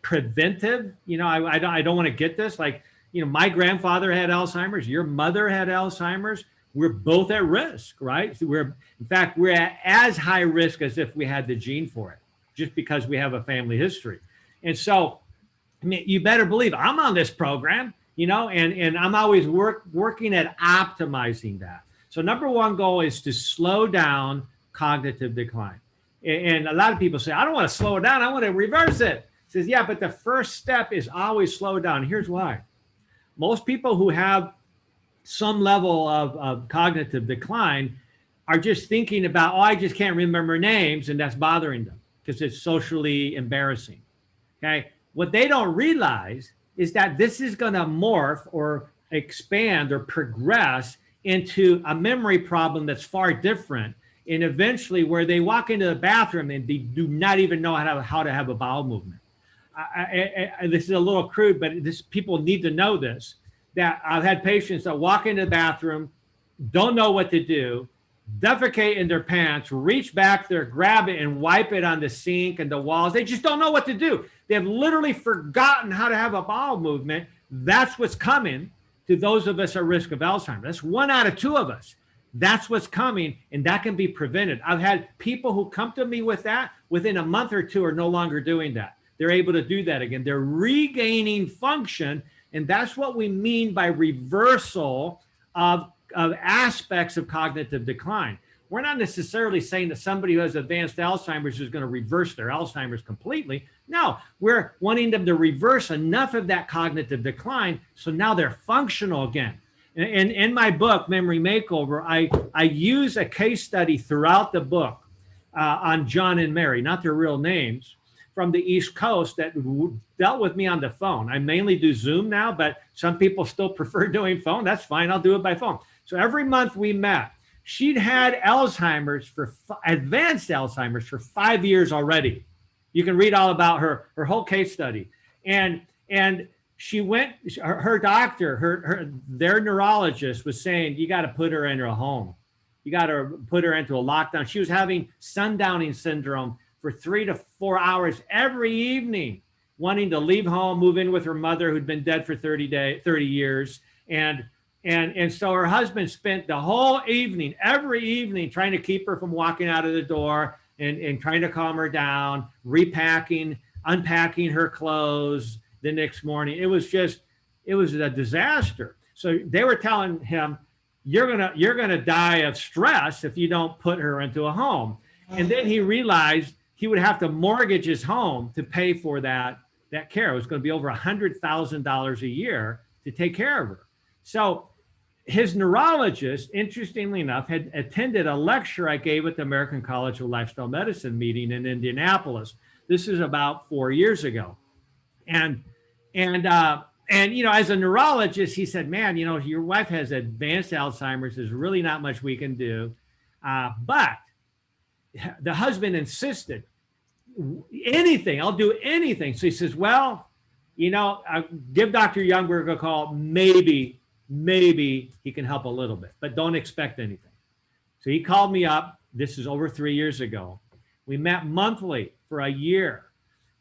preventive. You know, I don't want to get this. Like, you know, my grandfather had Alzheimer's, your mother had Alzheimer's. We're both at risk, right? So in fact, we're at as high risk as if we had the gene for it, just because we have a family history. And so, I mean, you better believe I'm on this program. You know, and I'm always working at optimizing that. So number 1 goal is to slow down cognitive decline. And a lot of people say, I don't want to slow it down. I want to reverse it. It says, yeah, but the first step is always slow down. Here's why. Most people who have some level of cognitive decline are just thinking about, oh, I just can't remember names. And that's bothering them because it's socially embarrassing. Okay. What they don't realize is that this is going to morph or expand or progress into a memory problem that's far different. And eventually where they walk into the bathroom and they do not even know how to have a bowel movement. This is a little crude, but people need to know this, that I've had patients that walk into the bathroom, don't know what to do, defecate in their pants, reach back there, grab it and wipe it on the sink and the walls. They just don't know what to do. They have literally forgotten how to have a bowel movement. That's what's coming to those of us at risk of Alzheimer's. That's 1 out of 2 of us. That's what's coming, and that can be prevented. I've had people who come to me with that within a month or 2 are no longer doing that. They're able to do that again. They're regaining function, and that's what we mean by reversal of aspects of cognitive decline. We're not necessarily saying that somebody who has advanced Alzheimer's is going to reverse their Alzheimer's completely. No, we're wanting them to reverse enough of that cognitive decline so now they're functional again. And in my book, Memory Makeover, I use a case study throughout the book on John and Mary, not their real names, from the East Coast that dealt with me on the phone. I mainly do Zoom now, but some people still prefer doing phone. That's fine. I'll do it by phone. So every month we met. She'd had Alzheimer's advanced Alzheimer's for 5 years already. You can read all about her whole case study. And she went, her doctor, their neurologist was saying, you got to put her in a home. You got to put her into a lockdown. She was having sundowning syndrome for 3 to 4 hours every evening, wanting to leave home, move in with her mother who'd been dead for 30 years. And so her husband spent the whole evening, every evening, trying to keep her from walking out of the door and trying to calm her down, repacking, unpacking her clothes the next morning. It was a disaster. So they were telling him, you're gonna die of stress if you don't put her into a home. And then he realized he would have to mortgage his home to pay for that care. It was going to be over $100,000 a year to take care of her. So his neurologist, interestingly enough, had attended a lecture I gave at the American College of Lifestyle Medicine meeting in Indianapolis. This is about 4 years ago. And you know, as a neurologist, he said, man, you know, your wife has advanced Alzheimer's. There's really not much we can do. But the husband insisted, anything, I'll do anything. So he says, well, you know, give Dr. Youngberg a call. Maybe he can help a little bit, but don't expect anything. So he called me up. This is over 3 years ago. We met monthly for a year.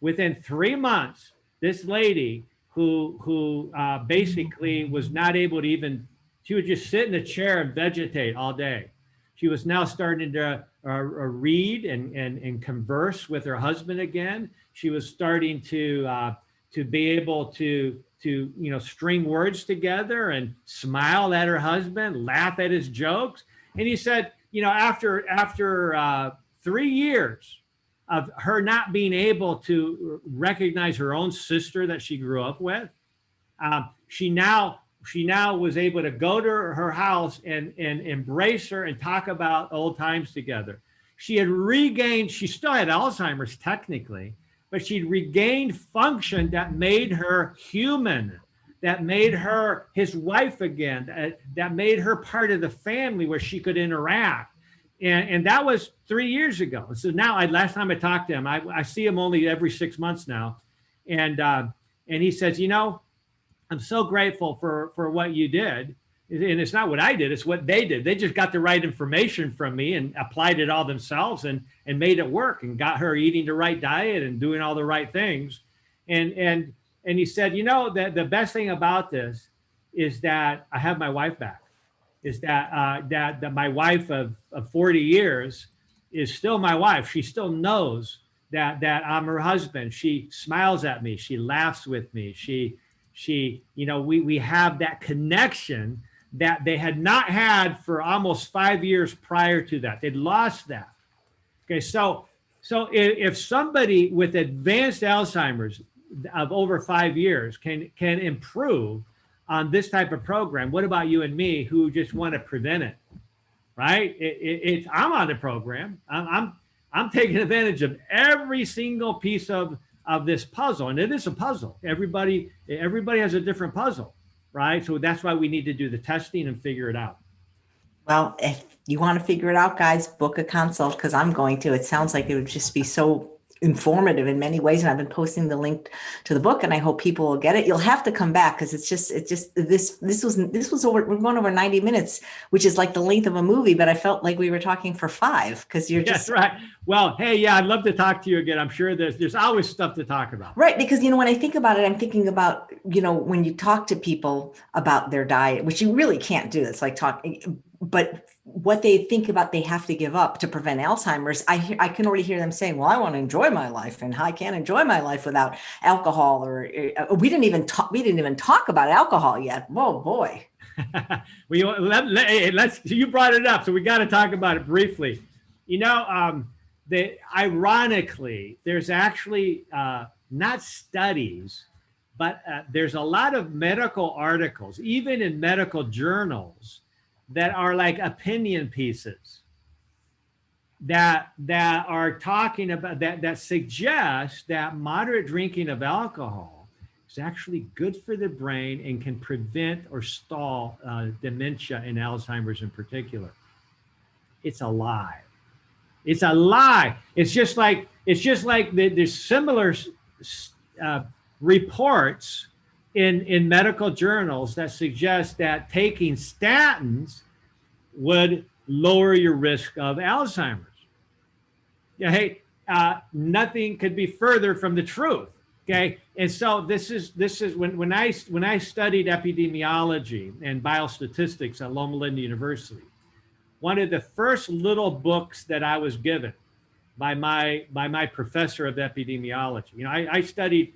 Within 3 months, this lady who basically was not able to even, she would just sit in a chair and vegetate all day. She was now starting to read and converse with her husband again. She was starting to be able to string words together and smile at her husband, laugh at his jokes. And he said, after 3 years of her not being able to recognize her own sister that she grew up with, she now was able to go to her house and embrace her and talk about old times together. She had regained, she still had Alzheimer's technically, but she'd regained function that made her human, that made her his wife again, that made her part of the family where she could interact. And that was 3 years ago. So now, last time I talked to him, I see him only every 6 months now. And he says, I'm so grateful for what you did. And it's not what I did, it's what they did. They just got the right information from me and applied it all themselves and made it work and got her eating the right diet and doing all the right things. And he said, that the best thing about this is that I have my wife back, is that my wife of 40 years is still my wife. She still knows that I'm her husband. She smiles at me. She laughs with me. We have that connection that they had not had for almost 5 years prior to that. They'd lost that. Okay, so if somebody with advanced Alzheimer's of over 5 years can improve on this type of program, what about you and me who just want to prevent it, right? I'm on the program. I'm taking advantage of every single piece of this puzzle, and it is a puzzle. Everybody has a different puzzle, right? So that's why we need to do the testing and figure it out. Well, if you want to figure it out, guys, book a consult, because I'm going to. It sounds like it would just be so informative in many ways. And I've been posting the link to the book, and I hope people will get it. You'll have to come back, because this was over, we're going over 90 minutes, which is like the length of a movie, but I felt like we were talking for 5, because you're just right. Well, hey, yeah, I'd love to talk to you again. I'm sure there's always stuff to talk about. Right. Because, when I think about it, I'm thinking about, when you talk to people about their diet, which you really can't do. It's like talking, but what they think about they have to give up to prevent Alzheimer's, I can already hear them saying, well, I want to enjoy my life, and I can't enjoy my life without alcohol, or we didn't even talk about alcohol yet. Whoa, boy. You brought it up, so we got to talk about it briefly. Ironically, there's actually not studies, but there's a lot of medical articles, even in medical journals, that are like opinion pieces that are talking about that suggest that moderate drinking of alcohol is actually good for the brain and can prevent or stall dementia and Alzheimer's in particular. It's a lie. It's a lie. It's just like there's similar reports in medical journals that suggest that taking statins would lower your risk of Alzheimer's. Yeah, hey, nothing could be further from the truth. Okay, and so this is when I studied epidemiology and biostatistics at Loma Linda University. One of the first little books that I was given by my professor of epidemiology. I studied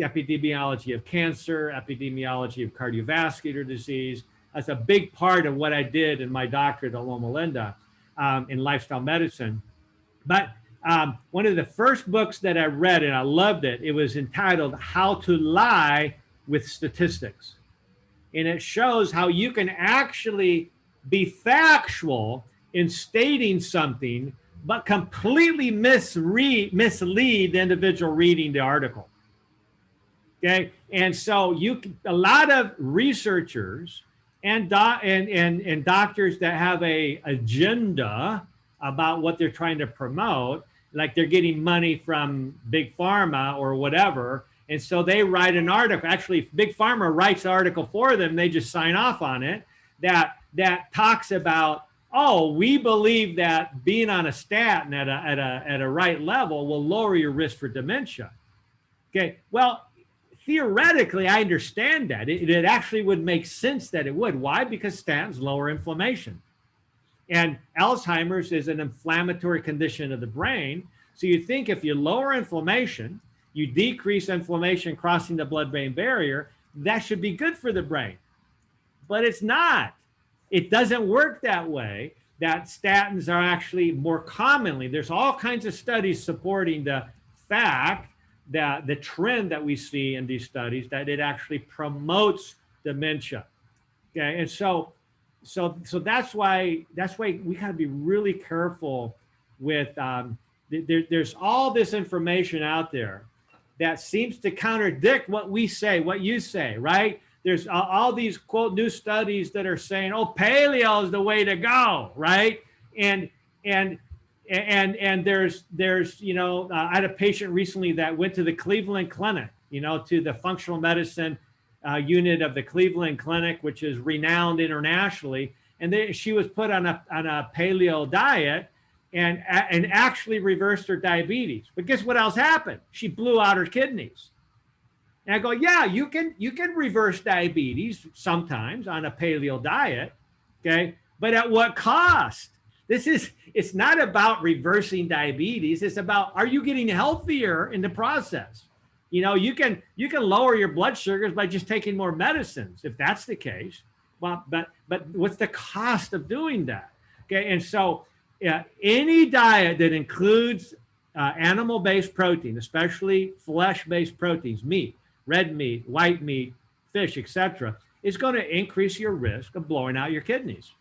epidemiology of cancer, epidemiology of cardiovascular disease. That's a big part of what I did in my doctorate at Loma Linda in lifestyle medicine. But one of the first books that I read, and I loved it, it was entitled How to Lie with Statistics. And it shows how you can actually be factual in stating something, but completely mislead the individual reading the article. Okay, and so a lot of researchers and doctors that have a agenda about what they're trying to promote, like they're getting money from Big Pharma or whatever, and so they write an article. Actually, if Big Pharma writes the article for them, they just sign off on it. That talks about, oh, we believe that being on a statin at a right level will lower your risk for dementia. Okay, well, theoretically, I understand that. It actually would make sense that it would. Why? Because statins lower inflammation. And Alzheimer's is an inflammatory condition of the brain. So you think if you lower inflammation, you decrease inflammation crossing the blood-brain barrier, that should be good for the brain. But it's not. It doesn't work that way. That statins are actually more commonly, there's all kinds of studies supporting the fact that the trend that we see in these studies, that it actually promotes dementia. Okay, and so that's why we got to be really careful with there's all this information out there that seems to contradict what we say, what you say, right? There's all these quote new studies that are saying, oh, paleo is the way to go, right? And there's I had a patient recently that went to the Cleveland Clinic, to the functional medicine unit of the Cleveland Clinic, which is renowned internationally, and she was put on a paleo diet and actually reversed her diabetes. But guess what else happened? She blew out her kidneys. And I go, yeah, you can reverse diabetes sometimes on a paleo diet, okay? But at what cost? It's not about reversing diabetes. It's about, are you getting healthier in the process? You can lower your blood sugars by just taking more medicines, if that's the case. Well, but what's the cost of doing that? Okay, and so any diet that includes animal-based protein, especially flesh-based proteins, meat, red meat, white meat, fish, etc., is going to increase your risk of blowing out your kidneys.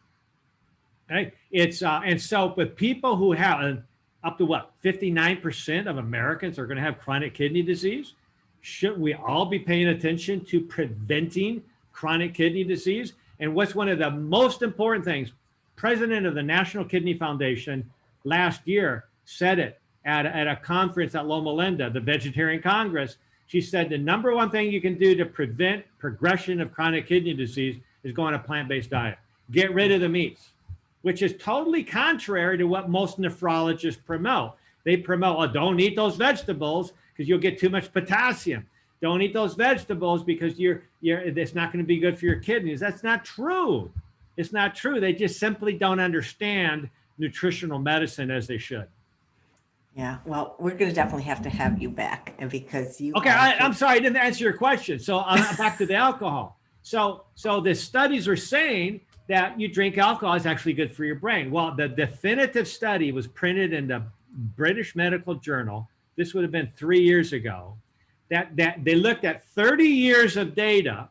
Okay, and so with people who have up to 59% of Americans are going to have chronic kidney disease. Shouldn't we all be paying attention to preventing chronic kidney disease? And what's one of the most important things? President of the National Kidney Foundation last year said it at a conference at Loma Linda, the Vegetarian Congress. She said the number one thing you can do to prevent progression of chronic kidney disease is go on a plant-based diet. Get rid of the meats, which is totally contrary to what most nephrologists promote. They promote, oh, don't eat those vegetables because you'll get too much potassium. Don't eat those vegetables because it's not going to be good for your kidneys. That's not true. It's not true. They just simply don't understand nutritional medicine as they should. Yeah, well, we're going to definitely have to have you back because you. Okay, I'm sorry, I didn't answer your question. So back to the alcohol. So the studies are saying that you drink alcohol is actually good for your brain. Well, the definitive study was printed in the British Medical Journal. This would have been 3 years ago. That they looked at 30 years of data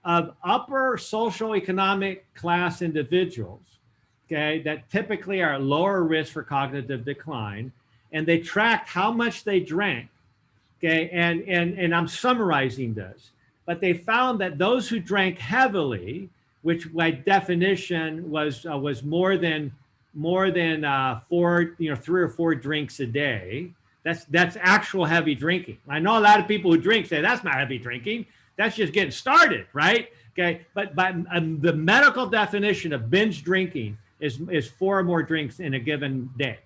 of upper socioeconomic class individuals, okay, that typically are lower risk for cognitive decline, and they tracked how much they drank, okay, and I'm summarizing this, but they found that those who drank heavily, which by definition was more than 3 or 4 drinks a day. That's actual heavy drinking. I know a lot of people who drink say that's not heavy drinking. That's just getting started, right? Okay, but the medical definition of binge drinking is 4 or more drinks in a given day.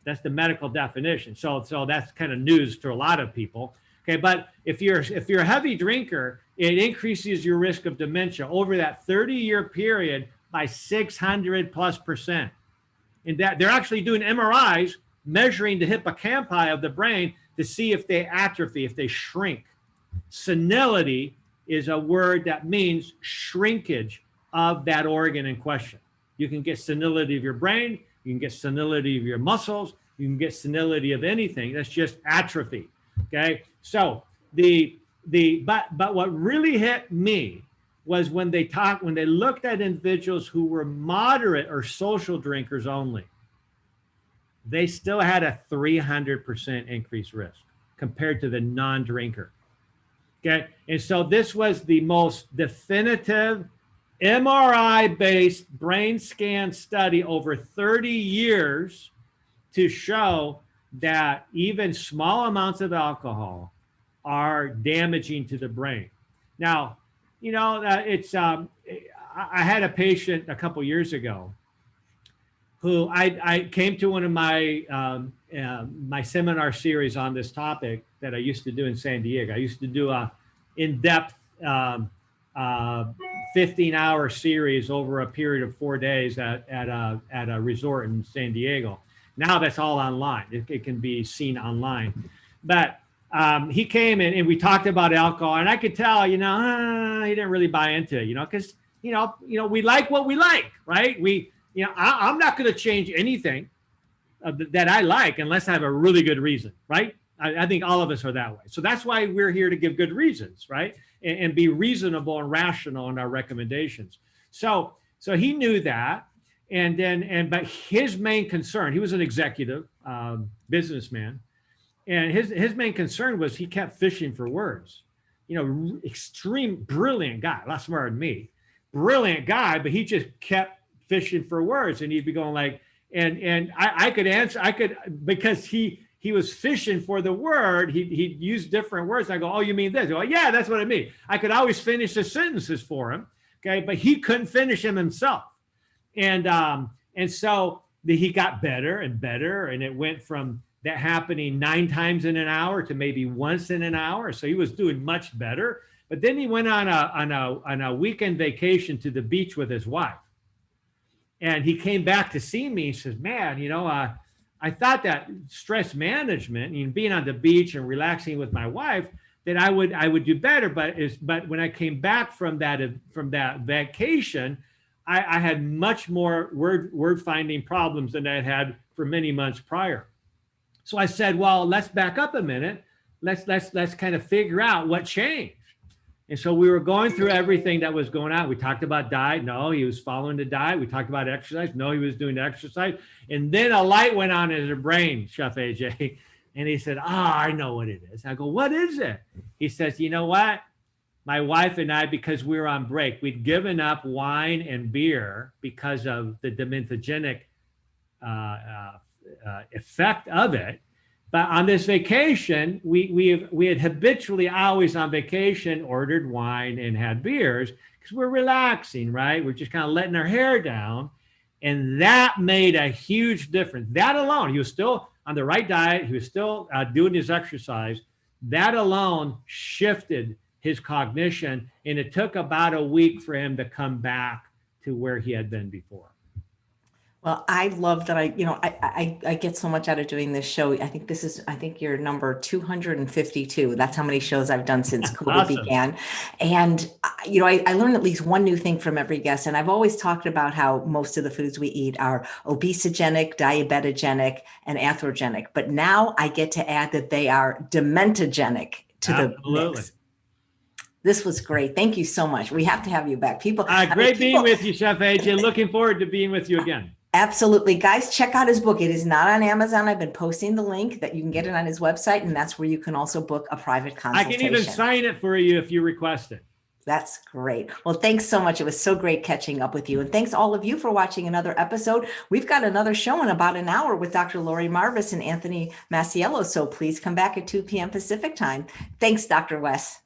That's the medical definition. So that's kind of news to a lot of people. Okay, but if you're a heavy drinker, it increases your risk of dementia over that 30-year period by 600+%. And that they're actually doing MRIs measuring the hippocampi of the brain to see if they atrophy, if they shrink. Senility is a word that means shrinkage of that organ in question. You can get senility of your brain, you can get senility of your muscles, you can get senility of anything. That's just atrophy. Okay, so but what really hit me was when they looked at individuals who were moderate or social drinkers only, they still had a 300% increased risk compared to the non-drinker. Okay, and so this was the most definitive MRI-based brain scan study over 30 years to show that even small amounts of alcohol are damaging to the brain. Now, I had a patient a couple years ago who I came to one of my my seminar series on this topic that I used to do in San Diego. I used to do in-depth 15-hour series over a period of 4 days at a resort in San Diego. Now that's all online. It can be seen online. But he came in and we talked about alcohol, and I could tell, he didn't really buy into it, because, we like what we like, right? I'm not going to change anything that I like unless I have a really good reason, right? I think all of us are that way. So that's why we're here to give good reasons, right? And be reasonable and rational in our recommendations. So he knew that. But his main concern, he was an executive businessman, and his main concern was he kept fishing for words. Extreme brilliant guy, a lot smarter than me, brilliant guy, but he just kept fishing for words, and he'd be going like, and I could answer, because he was fishing for the word. He'd use different words. I go, oh, you mean this? I go, yeah, that's what I mean. I could always finish the sentences for him, okay, but he couldn't finish them himself. And so he got better and better, and it went from that happening 9 times in an hour to maybe once in an hour. So he was doing much better. But then he went on a weekend vacation to the beach with his wife, and he came back to see me. He says, "Man, I thought that stress management, being on the beach and relaxing with my wife, that I would do better. But when I came back from that vacation, I had much more word finding problems than I had for many months prior." So I said, well, let's back up a minute. Let's kind of figure out what changed. And so we were going through everything that was going on. We talked about diet. No, he was following the diet. We talked about exercise. No, he was doing the exercise. And then a light went on in his brain, Chef AJ. And he said, I know what it is. I go, what is it? He says, you know what? My wife and I, because we were on break, we'd given up wine and beer because of the dementogenic effect of it. But on this vacation, we had habitually always on vacation ordered wine and had beers because we're relaxing, right? We're just kind of letting our hair down. And that made a huge difference. That alone, he was still on the right diet. He was still doing his exercise. That alone shifted his cognition. And it took about a week for him to come back to where he had been before. Well, I love that. I get so much out of doing this show. I think you're number 252. That's how many shows I've done since COVID Awesome. began. And, I learn at least one new thing from every guest. And I've always talked about how most of the foods we eat are obesogenic, diabetogenic, and atherogenic. But now I get to add that they are dementogenic to the mix. This was great. Thank you so much. We have to have you back. Great being with you, Chef AJ. Looking forward to being with you again. Absolutely. Guys, check out his book. It is not on Amazon. I've been posting the link that you can get it on his website, and that's where you can also book a private consultation. I can even sign it for you if you request it. That's great. Well, thanks so much. It was so great catching up with you. And thanks all of you for watching another episode. We've got another show in about an hour with Dr. Lori Marvis and Anthony Masiello. So please come back at 2 p.m. Pacific time. Thanks, Dr. Wes.